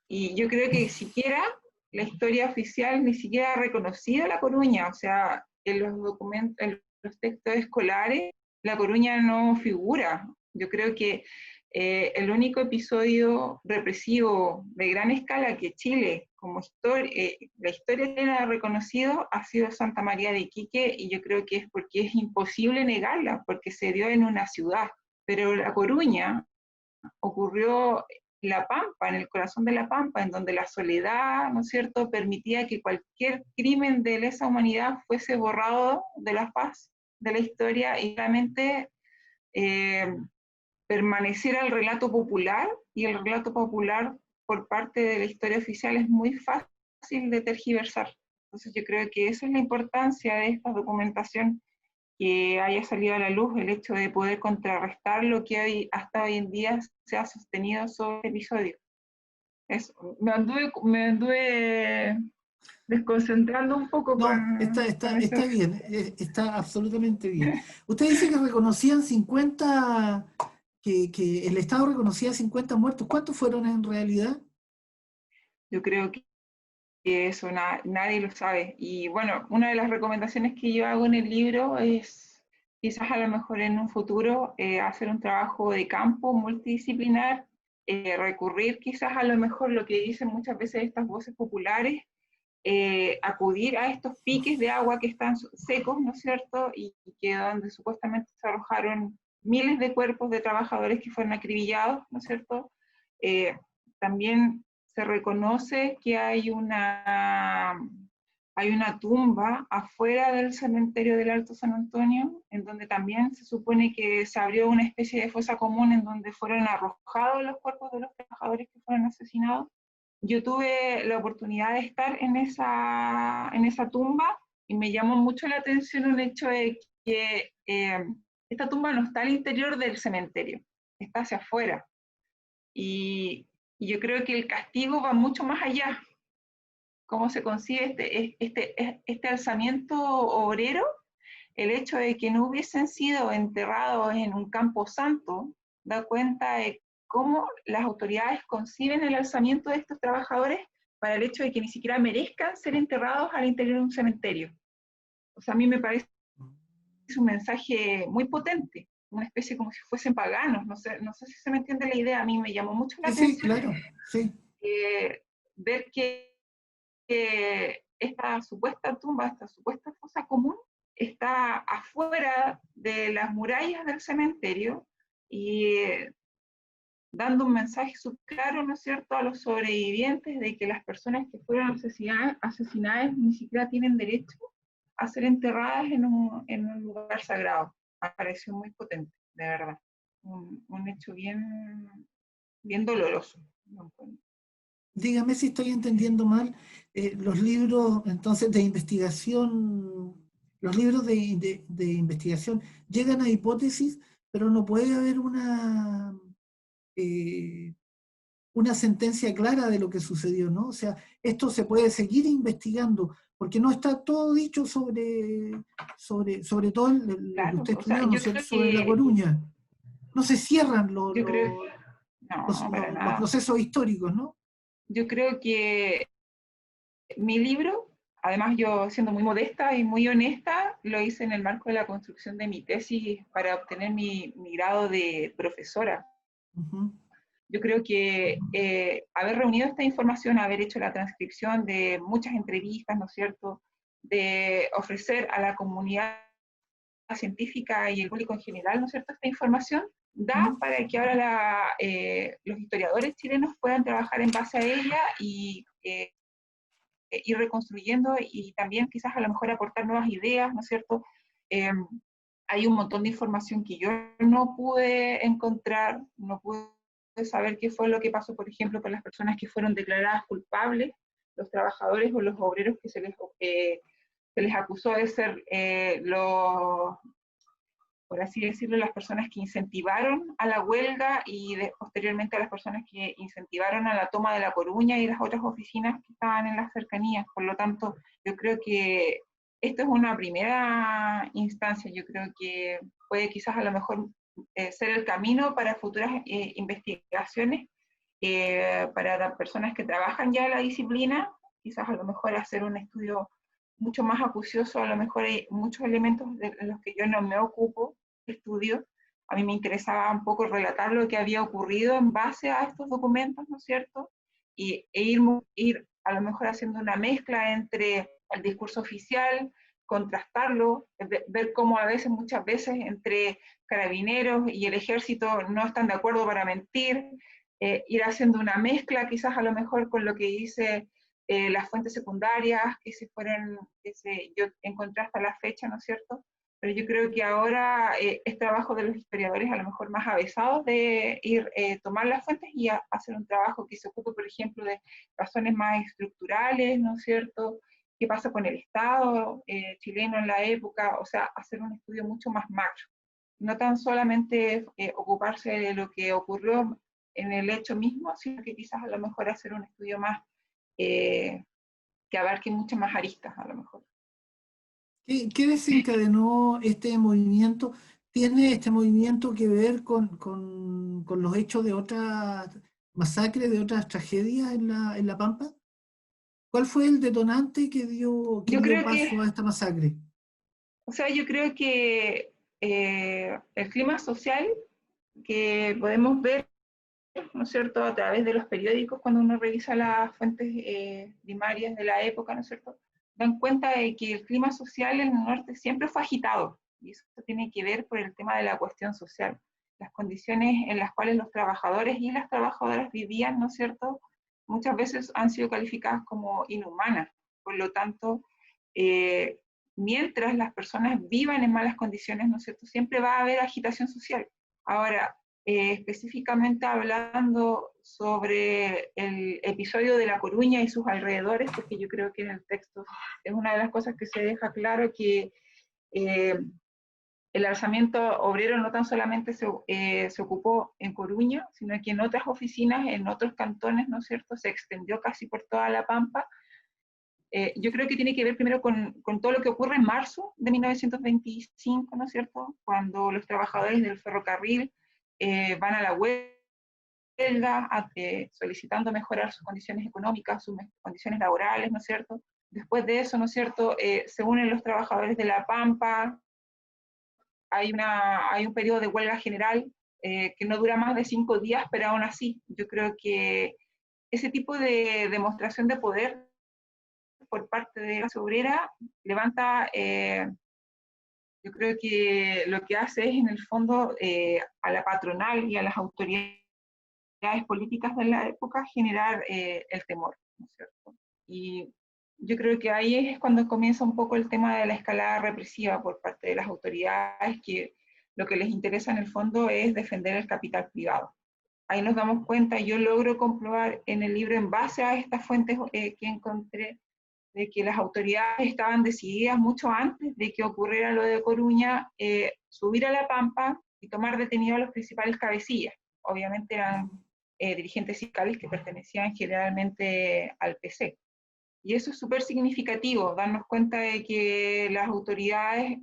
Y yo creo que siquiera la historia oficial ni siquiera ha reconocido La Coruña, o sea, en los documentos, en los textos escolares, La Coruña no figura. Yo creo que el único episodio represivo de gran escala que Chile, como la historia chilena ha reconocido, ha sido Santa María de Iquique, y yo creo que es porque es imposible negarla, porque se dio en una ciudad. Pero La Coruña ocurrió La Pampa, en el corazón de La Pampa, en donde la soledad, ¿no es cierto?, permitía que cualquier crimen de lesa humanidad fuese borrado de la faz de la historia y realmente permaneciera el relato popular, y el relato popular por parte de la historia oficial es muy fácil de tergiversar. Entonces yo creo que esa es la importancia de esta documentación, que haya salido a la luz el hecho de poder contrarrestar lo que hasta hoy en día se ha sostenido sobre el episodio. Me anduve desconcentrando un poco. No, está bien, está absolutamente bien. Usted dice que reconocían 50, que el Estado reconocía 50 muertos. ¿Cuántos fueron en realidad? Yo creo que eso nadie lo sabe. Y bueno, una de las recomendaciones que yo hago en el libro es, quizás a lo mejor en un futuro, hacer un trabajo de campo multidisciplinar recurrir quizás a lo mejor lo que dicen muchas veces estas voces populares, acudir a estos piques de agua que están secos, ¿no es cierto? Y que donde supuestamente se arrojaron miles de cuerpos de trabajadores que fueron acribillados, ¿no es cierto? También se reconoce que hay una tumba afuera del cementerio del Alto San Antonio, en donde también se supone que se abrió una especie de fosa común en donde fueron arrojados los cuerpos de los trabajadores que fueron asesinados. Yo tuve la oportunidad de estar en esa tumba y me llamó mucho la atención un hecho de que esta tumba no está al interior del cementerio, está hacia afuera. Y yo creo que el castigo va mucho más allá. ¿Cómo se concibe este alzamiento obrero? El hecho de que no hubiesen sido enterrados en un campo santo da cuenta de cómo las autoridades conciben el alzamiento de estos trabajadores para el hecho de que ni siquiera merezcan ser enterrados al interior de un cementerio. O sea, a mí me parece un mensaje muy potente, una especie como si fuesen paganos, no sé si se me entiende la idea, a mí me llamó mucho la atención. Sí, claro, sí. Ver que esta supuesta tumba, esta supuesta fosa común, está afuera de las murallas del cementerio y dando un mensaje claro, ¿no es cierto?, a los sobrevivientes de que las personas que fueron asesinadas ni siquiera tienen derecho a ser enterradas en un lugar sagrado. Me pareció muy potente, de verdad. Un hecho bien doloroso. Dígame si estoy entendiendo mal, los libros entonces de investigación, los libros de investigación llegan a hipótesis, pero no puede haber una sentencia clara de lo que sucedió, ¿no? O sea, esto se puede seguir investigando, porque no está todo dicho sobre todo lo que Claro, usted o sea, estudió, ¿no yo es cierto?, creo sobre La que, Coruña. No se cierran yo creo, no, para los nada. procesos históricos, ¿no? Yo creo que mi libro, además yo siendo muy modesta y muy honesta, lo hice en el marco de la construcción de mi tesis para obtener mi grado de profesora. Uh-huh. Yo creo que haber reunido esta información, haber hecho la transcripción de muchas entrevistas, ¿no es cierto?, de ofrecer a la comunidad científica y el público en general, ¿no es cierto?, esta información, da para que ahora los historiadores chilenos puedan trabajar en base a ella y ir reconstruyendo y también quizás a lo mejor aportar nuevas ideas, ¿no es cierto? Hay un montón de información que yo no pude encontrar, no pude saber qué fue lo que pasó, por ejemplo, con las personas que fueron declaradas culpables, los trabajadores o los obreros que se les acusó de ser por así decirlo, las personas que incentivaron a la huelga y posteriormente a las personas que incentivaron a la toma de La Coruña y las otras oficinas que estaban en las cercanías. Por lo tanto, yo creo que esto es una primera instancia. Yo creo que puede quizás a lo mejor ser el camino para futuras investigaciones, para las personas que trabajan ya en la disciplina, quizás a lo mejor hacer un estudio mucho más acucioso, a lo mejor hay muchos elementos de los que yo no me ocupo, estudio. A mí me interesaba un poco relatar lo que había ocurrido en base a estos documentos, ¿no es cierto? Ir a lo mejor haciendo una mezcla entre el discurso oficial, contrastarlo, ver cómo a veces, muchas veces, entre carabineros y el ejército no están de acuerdo para mentir, ir haciendo una mezcla quizás a lo mejor con lo que dice las fuentes secundarias yo encontré hasta la fecha, ¿no es cierto? Pero yo creo que ahora es trabajo de los historiadores a lo mejor más avesados de tomar las fuentes y hacer un trabajo que se ocupe, por ejemplo, de razones más estructurales, ¿no es cierto? ¿Qué pasa con el Estado chileno en la época? O sea, hacer un estudio mucho más macro. No tan solamente ocuparse de lo que ocurrió en el hecho mismo, sino que quizás a lo mejor hacer un estudio más que abarque muchas más aristas a lo mejor. ¿Qué desencadenó este movimiento? ¿Tiene este movimiento que ver con los hechos de otras masacres, de otras tragedias en la Pampa? ¿Cuál fue el detonante que dio paso a esta masacre? O sea, yo creo que el clima social que podemos ver ¿no es cierto?, a través de los periódicos, cuando uno revisa las fuentes primarias de la época, ¿no es cierto?, dan cuenta de que el clima social en el norte siempre fue agitado, y eso tiene que ver por el tema de la cuestión social, las condiciones en las cuales los trabajadores y las trabajadoras vivían, ¿no es cierto?, muchas veces han sido calificadas como inhumanas. Por lo tanto, mientras las personas vivan en malas condiciones, ¿no es cierto?, siempre va a haber agitación social. Ahora, específicamente hablando sobre el episodio de La Coruña y sus alrededores, porque yo creo que en el texto es una de las cosas que se deja claro que el alzamiento obrero no tan solamente se ocupó en Coruña, sino que en otras oficinas, en otros cantones, ¿no es cierto?, se extendió casi por toda La Pampa. Yo creo que tiene que ver primero con todo lo que ocurre en marzo de 1925, ¿no es cierto?, cuando los trabajadores del ferrocarril van a la huelga, solicitando mejorar sus condiciones económicas, sus condiciones laborales, ¿no es cierto? Después de eso, ¿no es cierto?, se unen los trabajadores de La Pampa, hay un periodo de huelga general que no dura más de 5 días, pero aún así, yo creo que ese tipo de demostración de poder por parte de la clase obrera levanta, yo creo que lo que hace es en el fondo a la patronal y a las autoridades políticas de la época generar el temor, ¿no es cierto? Y yo creo que ahí es cuando comienza un poco el tema de la escalada represiva por parte de las autoridades, que lo que les interesa en el fondo es defender el capital privado. Ahí nos damos cuenta, yo logro comprobar en el libro, en base a estas fuentes que encontré, de que las autoridades estaban decididas mucho antes de que ocurriera lo de Coruña, subir a La Pampa y tomar detenidos a los principales cabecillas. Obviamente eran dirigentes sindicales que pertenecían generalmente al PC. Y eso es súper significativo, darnos cuenta de que las autoridades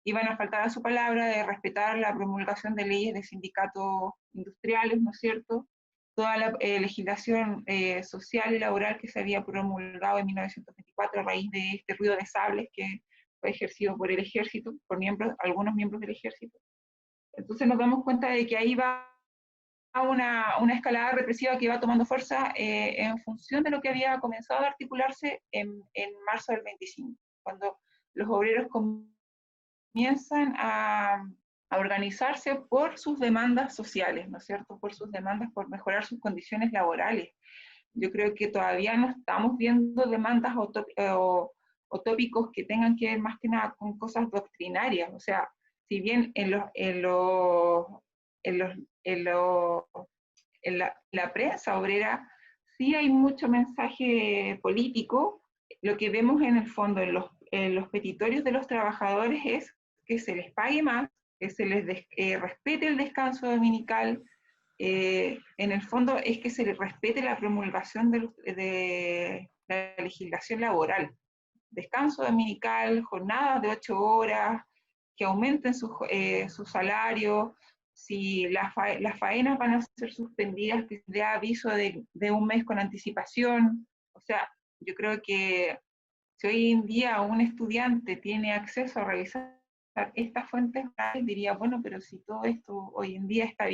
iban a faltar a su palabra de respetar la promulgación de leyes de sindicatos industriales, ¿no es cierto?, toda la legislación social y laboral que se había promulgado en 1924 a raíz de este ruido de sables que fue ejercido por el ejército, por algunos miembros del ejército. Entonces nos damos cuenta de que ahí va una escalada represiva que va tomando fuerza en función de lo que había comenzado a articularse en marzo del 25, cuando los obreros comienzan a organizarse por sus demandas sociales, ¿no es cierto?, por sus demandas por mejorar sus condiciones laborales. Yo creo que todavía no estamos viendo demandas o tópicos que tengan que ver más que nada con cosas doctrinarias. O sea, si bien en la prensa obrera sí hay mucho mensaje político, lo que vemos en el fondo en los petitorios de los trabajadores es que se les pague más, que se les respete el descanso dominical, en el fondo es que se les respete la promulgación de la legislación laboral. Descanso dominical, jornadas de 8 horas, que aumenten su salario, si las faenas van a ser suspendidas, que se dé aviso de un mes con anticipación. O sea, yo creo que si hoy en día un estudiante tiene acceso a revisar estas fuentes, diría, bueno, pero si todo esto hoy en día está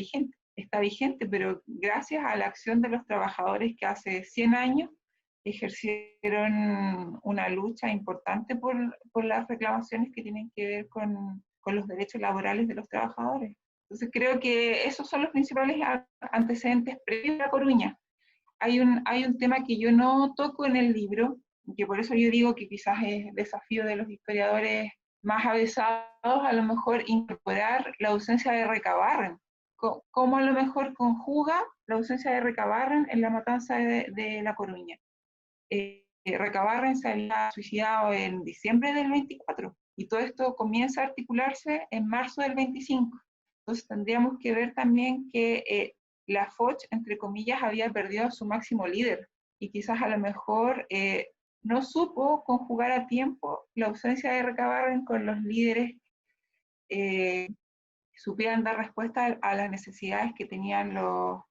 vigente, pero gracias a la acción de los trabajadores que hace 100 años ejercieron una lucha importante por las reclamaciones que tienen que ver con los derechos laborales de los trabajadores. Entonces creo que esos son los principales antecedentes previos a Coruña. Hay un tema que yo no toco en el libro, que por eso yo digo que quizás es desafío de los historiadores más avesados, a lo mejor incorporar la ausencia de Recabarren. ¿Cómo a lo mejor conjuga la ausencia de Recabarren en la matanza de La Coruña? Recabarren se había suicidado en diciembre del 24 y todo esto comienza a articularse en marzo del 25. Entonces tendríamos que ver también que la Foch, entre comillas, había perdido a su máximo líder y quizás a lo mejor no supo conjugar a tiempo la ausencia de Recabarren con los líderes que supieran dar respuesta a las necesidades que tenían los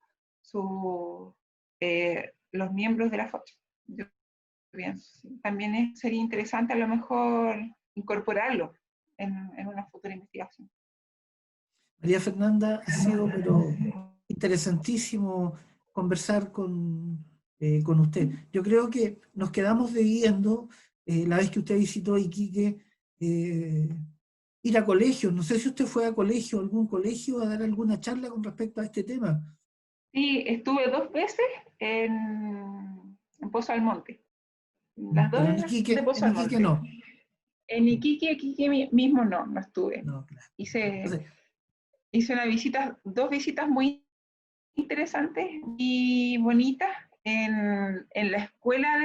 miembros de la Foch. Yo pienso, ¿sí? También sería interesante a lo mejor incorporarlo en una futura investigación. María Fernanda, ha sido pero interesantísimo conversar con usted. Yo creo que nos quedamos debiendo, la vez que usted visitó Iquique, ir a colegios. No sé si usted fue a colegio, algún colegio, a dar alguna charla con respecto a este tema. Sí, estuve 2 veces en Pozo Almonte. Las dos Pero de Pozo En Iquique Almonte. no. En Iquique mismo no estuve. No, claro. Hice, Entonces, hice dos visitas muy interesantes y bonitas en la escuela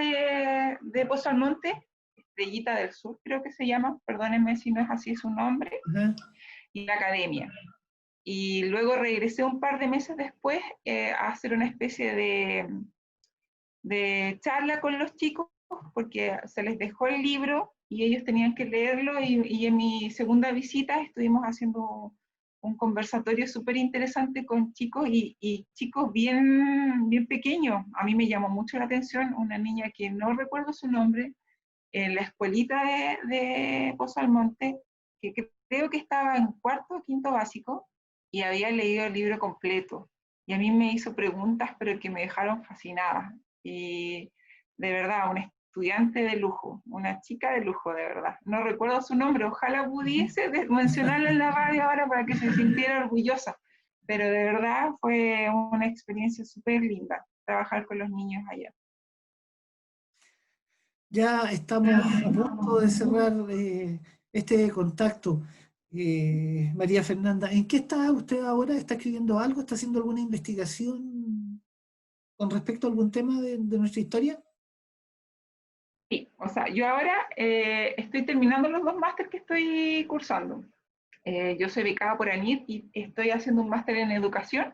de Pozo Almonte, Estrellita del Sur creo que se llama, perdónenme si no es así su nombre, ajá, y la academia. Y luego regresé un par de meses después a hacer una especie de charla con los chicos, porque se les dejó el libro y ellos tenían que leerlo, y en mi segunda visita estuvimos haciendo un conversatorio súper interesante con chicos y chicos bien pequeños. A mí me llamó mucho la atención una niña que no recuerdo su nombre, en la escuelita de Pozo Almonte, que creo que estaba en cuarto o quinto básico, y había leído el libro completo. Y a mí me hizo preguntas, pero que me dejaron fascinada. Y de verdad, una estudiante de lujo, una chica de lujo, de verdad. No recuerdo su nombre, ojalá pudiese mencionarla en la radio ahora para que se sintiera orgullosa. Pero de verdad fue una experiencia súper linda trabajar con los niños allá. ya estamos a punto de cerrar este contacto. María Fernanda, ¿en qué está usted ahora? ¿Está escribiendo algo? ¿Está haciendo alguna investigación con respecto a algún tema de nuestra historia? Sí, o sea, yo ahora estoy terminando los 2 másteres que estoy cursando. Yo soy becada por ANIT y estoy haciendo un máster en educación.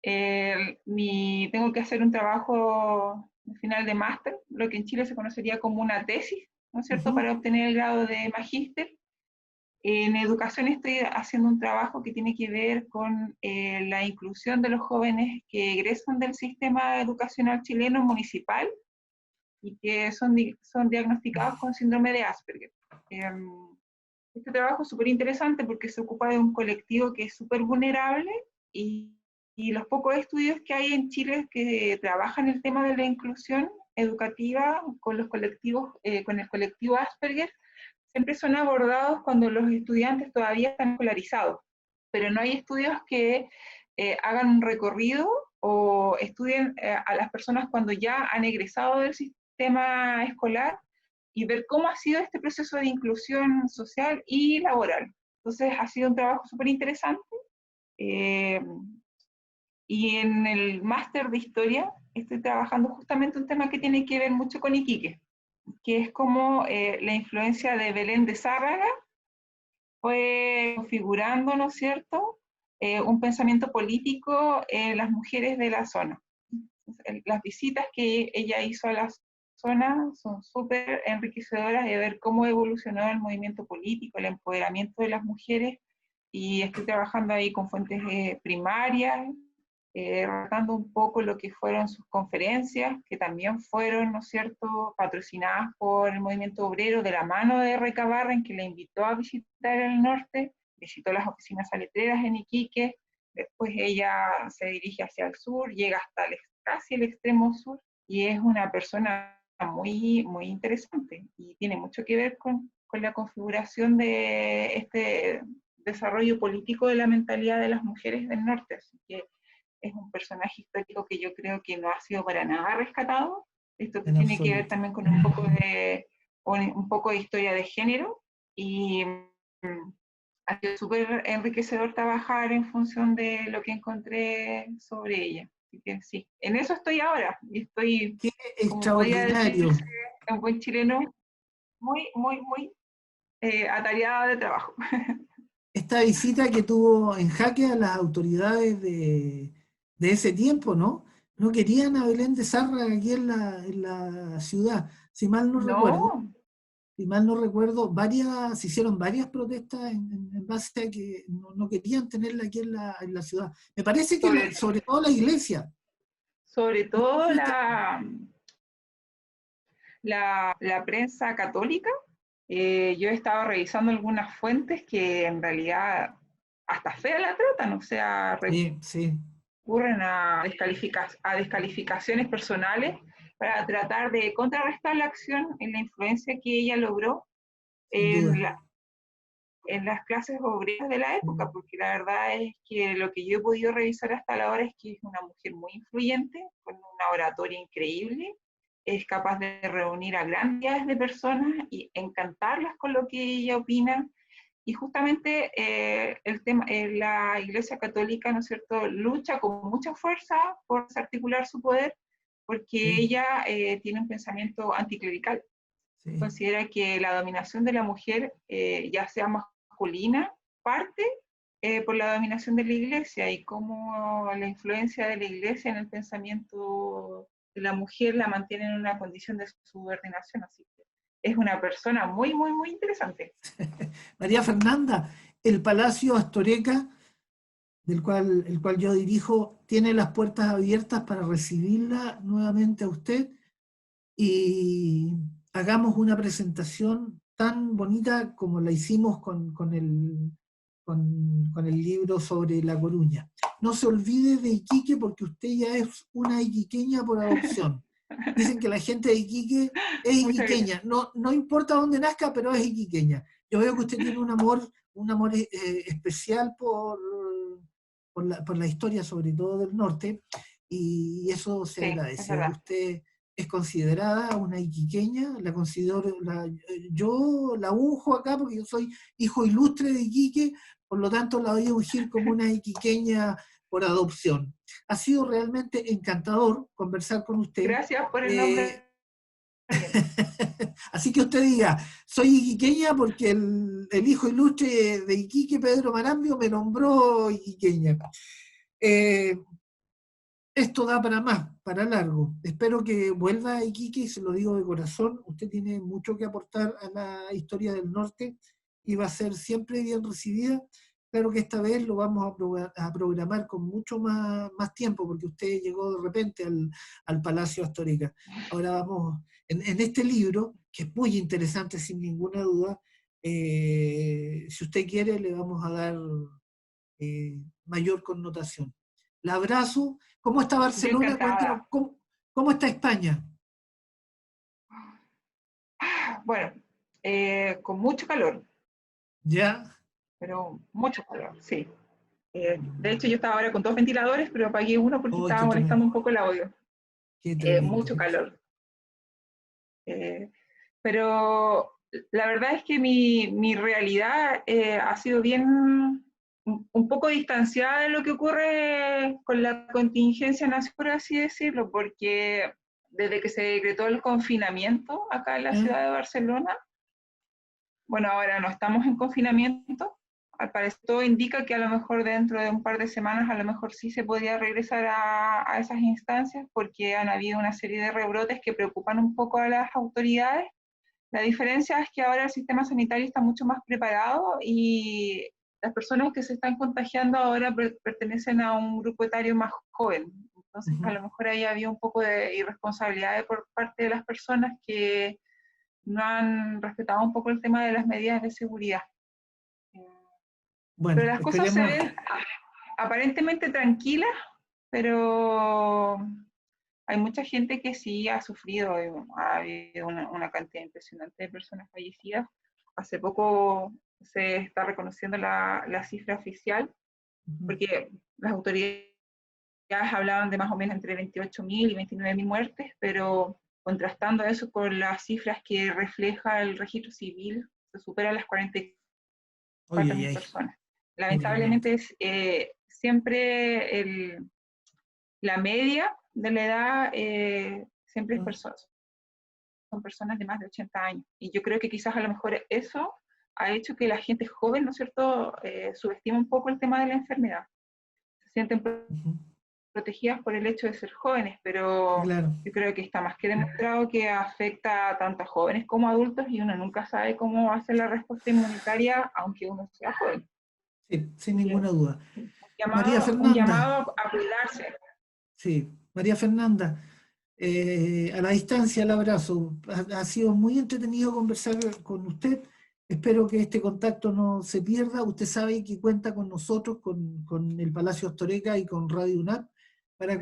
Tengo que hacer un trabajo final de máster, lo que en Chile se conocería como una tesis, ¿no es cierto?, Ujú. para obtener el grado de magíster. En educación estoy haciendo un trabajo que tiene que ver con la inclusión de los jóvenes que egresan del sistema educacional chileno municipal y que son diagnosticados con síndrome de Asperger. Este trabajo es súper interesante porque se ocupa de un colectivo que es súper vulnerable y, y los pocos estudios que hay en Chile que trabajan el tema de la inclusión educativa con los colectivos, con el colectivo Asperger, siempre son abordados cuando los estudiantes todavía están escolarizados, pero no hay estudios que hagan un recorrido o estudien a las personas cuando ya han egresado del sistema escolar y ver cómo ha sido este proceso de inclusión social y laboral. Entonces ha sido un trabajo súper interesante. Eh, y en el máster de historia estoy trabajando justamente un tema que tiene que ver mucho con Iquique, que es como la influencia de Belén de Zárraga fue configurando, ¿no es cierto?, un pensamiento político en las mujeres de la zona. Las visitas que ella hizo a la zona son súper enriquecedoras de ver cómo evolucionó el movimiento político, el empoderamiento de las mujeres, y estoy trabajando ahí con fuentes primarias, relatando un poco lo que fueron sus conferencias, que también fueron, ¿no es cierto?, patrocinadas por el movimiento obrero de la mano de Reca Barren, que le invitó a visitar el norte, visitó las oficinas saletreras en Iquique, después ella se dirige hacia el sur, llega hasta casi el extremo sur, y es una persona muy interesante, y tiene mucho que ver con la configuración de este desarrollo político de la mentalidad de las mujeres del norte, así que es un personaje histórico que yo creo que no ha sido para nada rescatado. Esto En tiene que ver absoluto. también con un poco de historia de género, y ha sido súper enriquecedor trabajar en función de lo que encontré sobre ella. Así que sí, en eso estoy ahora, y estoy, Qué como podría extraordinario. decirse en buen chileno, muy atareada de trabajo. Esta visita que tuvo en jaque a las autoridades de ese tiempo, ¿no? No querían a Belén de Zárraga aquí en la ciudad, si mal no recuerdo. No, Si mal no recuerdo, se hicieron varias protestas en base a que no querían tenerla aquí en la ciudad. Me parece que sobre, sobre todo la iglesia. sobre No sé todo si usted- la prensa católica. Yo he estado revisando algunas fuentes que en realidad hasta fea la tratan, o sea, Sí, sí. recurren a descalificaciones personales para tratar de contrarrestar la acción en la influencia que ella logró Sin duda. en las clases obreras de la Mm. época, porque la verdad es que lo que yo he podido revisar hasta la hora es que es una mujer muy influyente, con una oratoria increíble, es capaz de reunir a grandes de personas y encantarlas con lo que ella opina. Y justamente el tema, la Iglesia Católica, ¿no es cierto?, lucha con mucha fuerza por desarticular su poder, porque Sí, ella tiene un pensamiento anticlerical. sí. Considera que la dominación de la mujer, ya sea masculina, parte por la dominación de la iglesia y cómo la influencia de la iglesia en el pensamiento de la mujer la mantiene en una condición de subordinación. Así que es una persona muy, muy, muy interesante. María Fernanda, el Palacio Astoreca, el cual yo dirijo, tiene las puertas abiertas para recibirla nuevamente a usted y hagamos una presentación tan bonita como la hicimos con el libro sobre La Coruña. No se olvide de Iquique porque usted ya es una iquiqueña por adopción. Dicen que la gente de Iquique es Muchas gracias. iquiqueña, no, no importa dónde nazca, pero es iquiqueña. Yo veo que usted tiene un amor especial por la historia, sobre todo del norte, y eso se Sí, es agradece. verdad. Usted es considerada una iquiqueña, yo la unjo acá porque yo soy hijo ilustre de Iquique, por lo tanto la voy a ungir como una iquiqueña por adopción. Ha sido realmente encantador conversar con usted. Gracias por el Eh, nombre también. Así que usted diga, soy iquiqueña porque el hijo ilustre de Iquique, Pedro Marambio, me nombró iquiqueña. Eh, Esto da para más, para largo. Espero que vuelva a Iquique y se lo digo de corazón. Usted tiene mucho que aportar a la historia del norte y va a ser siempre bien recibida. Claro que esta vez lo vamos a programar con mucho más tiempo porque usted llegó de repente al Palacio Astorica. Ahora vamos, en este libro, que es muy interesante sin ninguna duda, si usted quiere le vamos a dar mayor connotación. La abrazo. ¿Cómo está Yo Barcelona? Cuéntenos, encantada. ¿cómo está España? Bueno, con mucho calor, ¿Ya? pero mucho calor, sí. De hecho, yo estaba ahora con dos ventiladores, pero apagué uno porque ¡Ay, estaba molestando un poco el audio. qué tremendo! Mucho calor. Eh, pero la verdad es que mi realidad ha sido bien, un poco distanciada de lo que ocurre con la contingencia nacional, por así decirlo, porque desde que se decretó el confinamiento acá en la ¿Ya? ciudad de Barcelona, bueno, ahora no estamos en confinamiento. Al parecer todo indica que a lo mejor dentro de un par de semanas a lo mejor sí se podría regresar a esas instancias porque han habido una serie de rebrotes que preocupan un poco a las autoridades. La diferencia es que ahora el sistema sanitario está mucho más preparado y las personas que se están contagiando ahora pertenecen a un grupo etario más joven. Entonces a Ujú. lo mejor ahí había un poco de irresponsabilidad por parte de las personas que no han respetado un poco el tema de las medidas de seguridad. Pero Bueno, las cosas se esperemos. ven aparentemente tranquilas, pero hay mucha gente que sí ha sufrido, ha habido una cantidad impresionante de personas fallecidas. Hace poco se está reconociendo la cifra oficial, Ujú. porque las autoridades hablaban de más o menos entre 28.000 y 29.000 muertes, pero contrastando eso con las cifras que refleja el registro civil, se superan las Ay, ay, 44.000 ay, personas. qué tremendo. Lamentablemente es siempre la media de la edad siempre es Mm. son personas de más de 80 años. Y yo creo que quizás a lo mejor eso ha hecho que la gente joven, ¿no es cierto?, subestima un poco el tema de la enfermedad. Se sienten Ujú. protegidas por el hecho de ser jóvenes, pero Claro. yo creo que está más que demostrado que afecta tanto a jóvenes como a adultos y uno nunca sabe cómo va a ser la respuesta inmunitaria aunque uno sea joven. Sí, sin Así que ninguna duda. un María un Fernanda, llamado a cuidarse. sí, María Fernanda, a la distancia el abrazo. Ha sido muy entretenido conversar con usted. Espero que este contacto no se pierda. Usted sabe que cuenta con nosotros, con el Palacio Astoreca y con Radio UNAP, para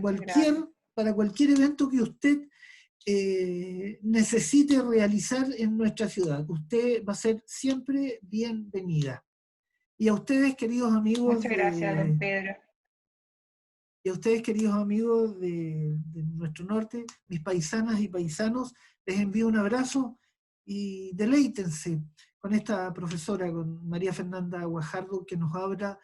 cualquier evento que usted necesite realizar en nuestra ciudad. Usted va a ser siempre bienvenida. Y a ustedes, queridos amigos... Muchas gracias, don Pedro. Y a ustedes, queridos amigos de nuestro norte, mis paisanas y paisanos, les envío un abrazo y deleítense con esta profesora, con María Fernanda Guajardo, que nos habla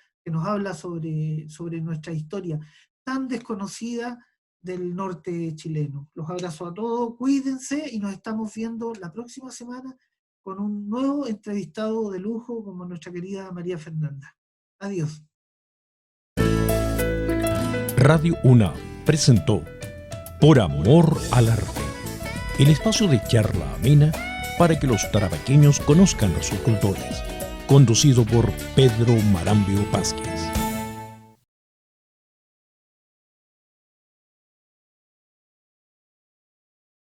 sobre nuestra historia tan desconocida del norte chileno. Los abrazo a todos, cuídense y nos estamos viendo la próxima semana con un nuevo entrevistado de lujo como nuestra querida María Fernanda. Adiós. Radio UNAM presentó Por Amor al Arte, el espacio de charla amena para que los tarabaqueños conozcan a sus cultores, conducido por Pedro Marambio Pasqui.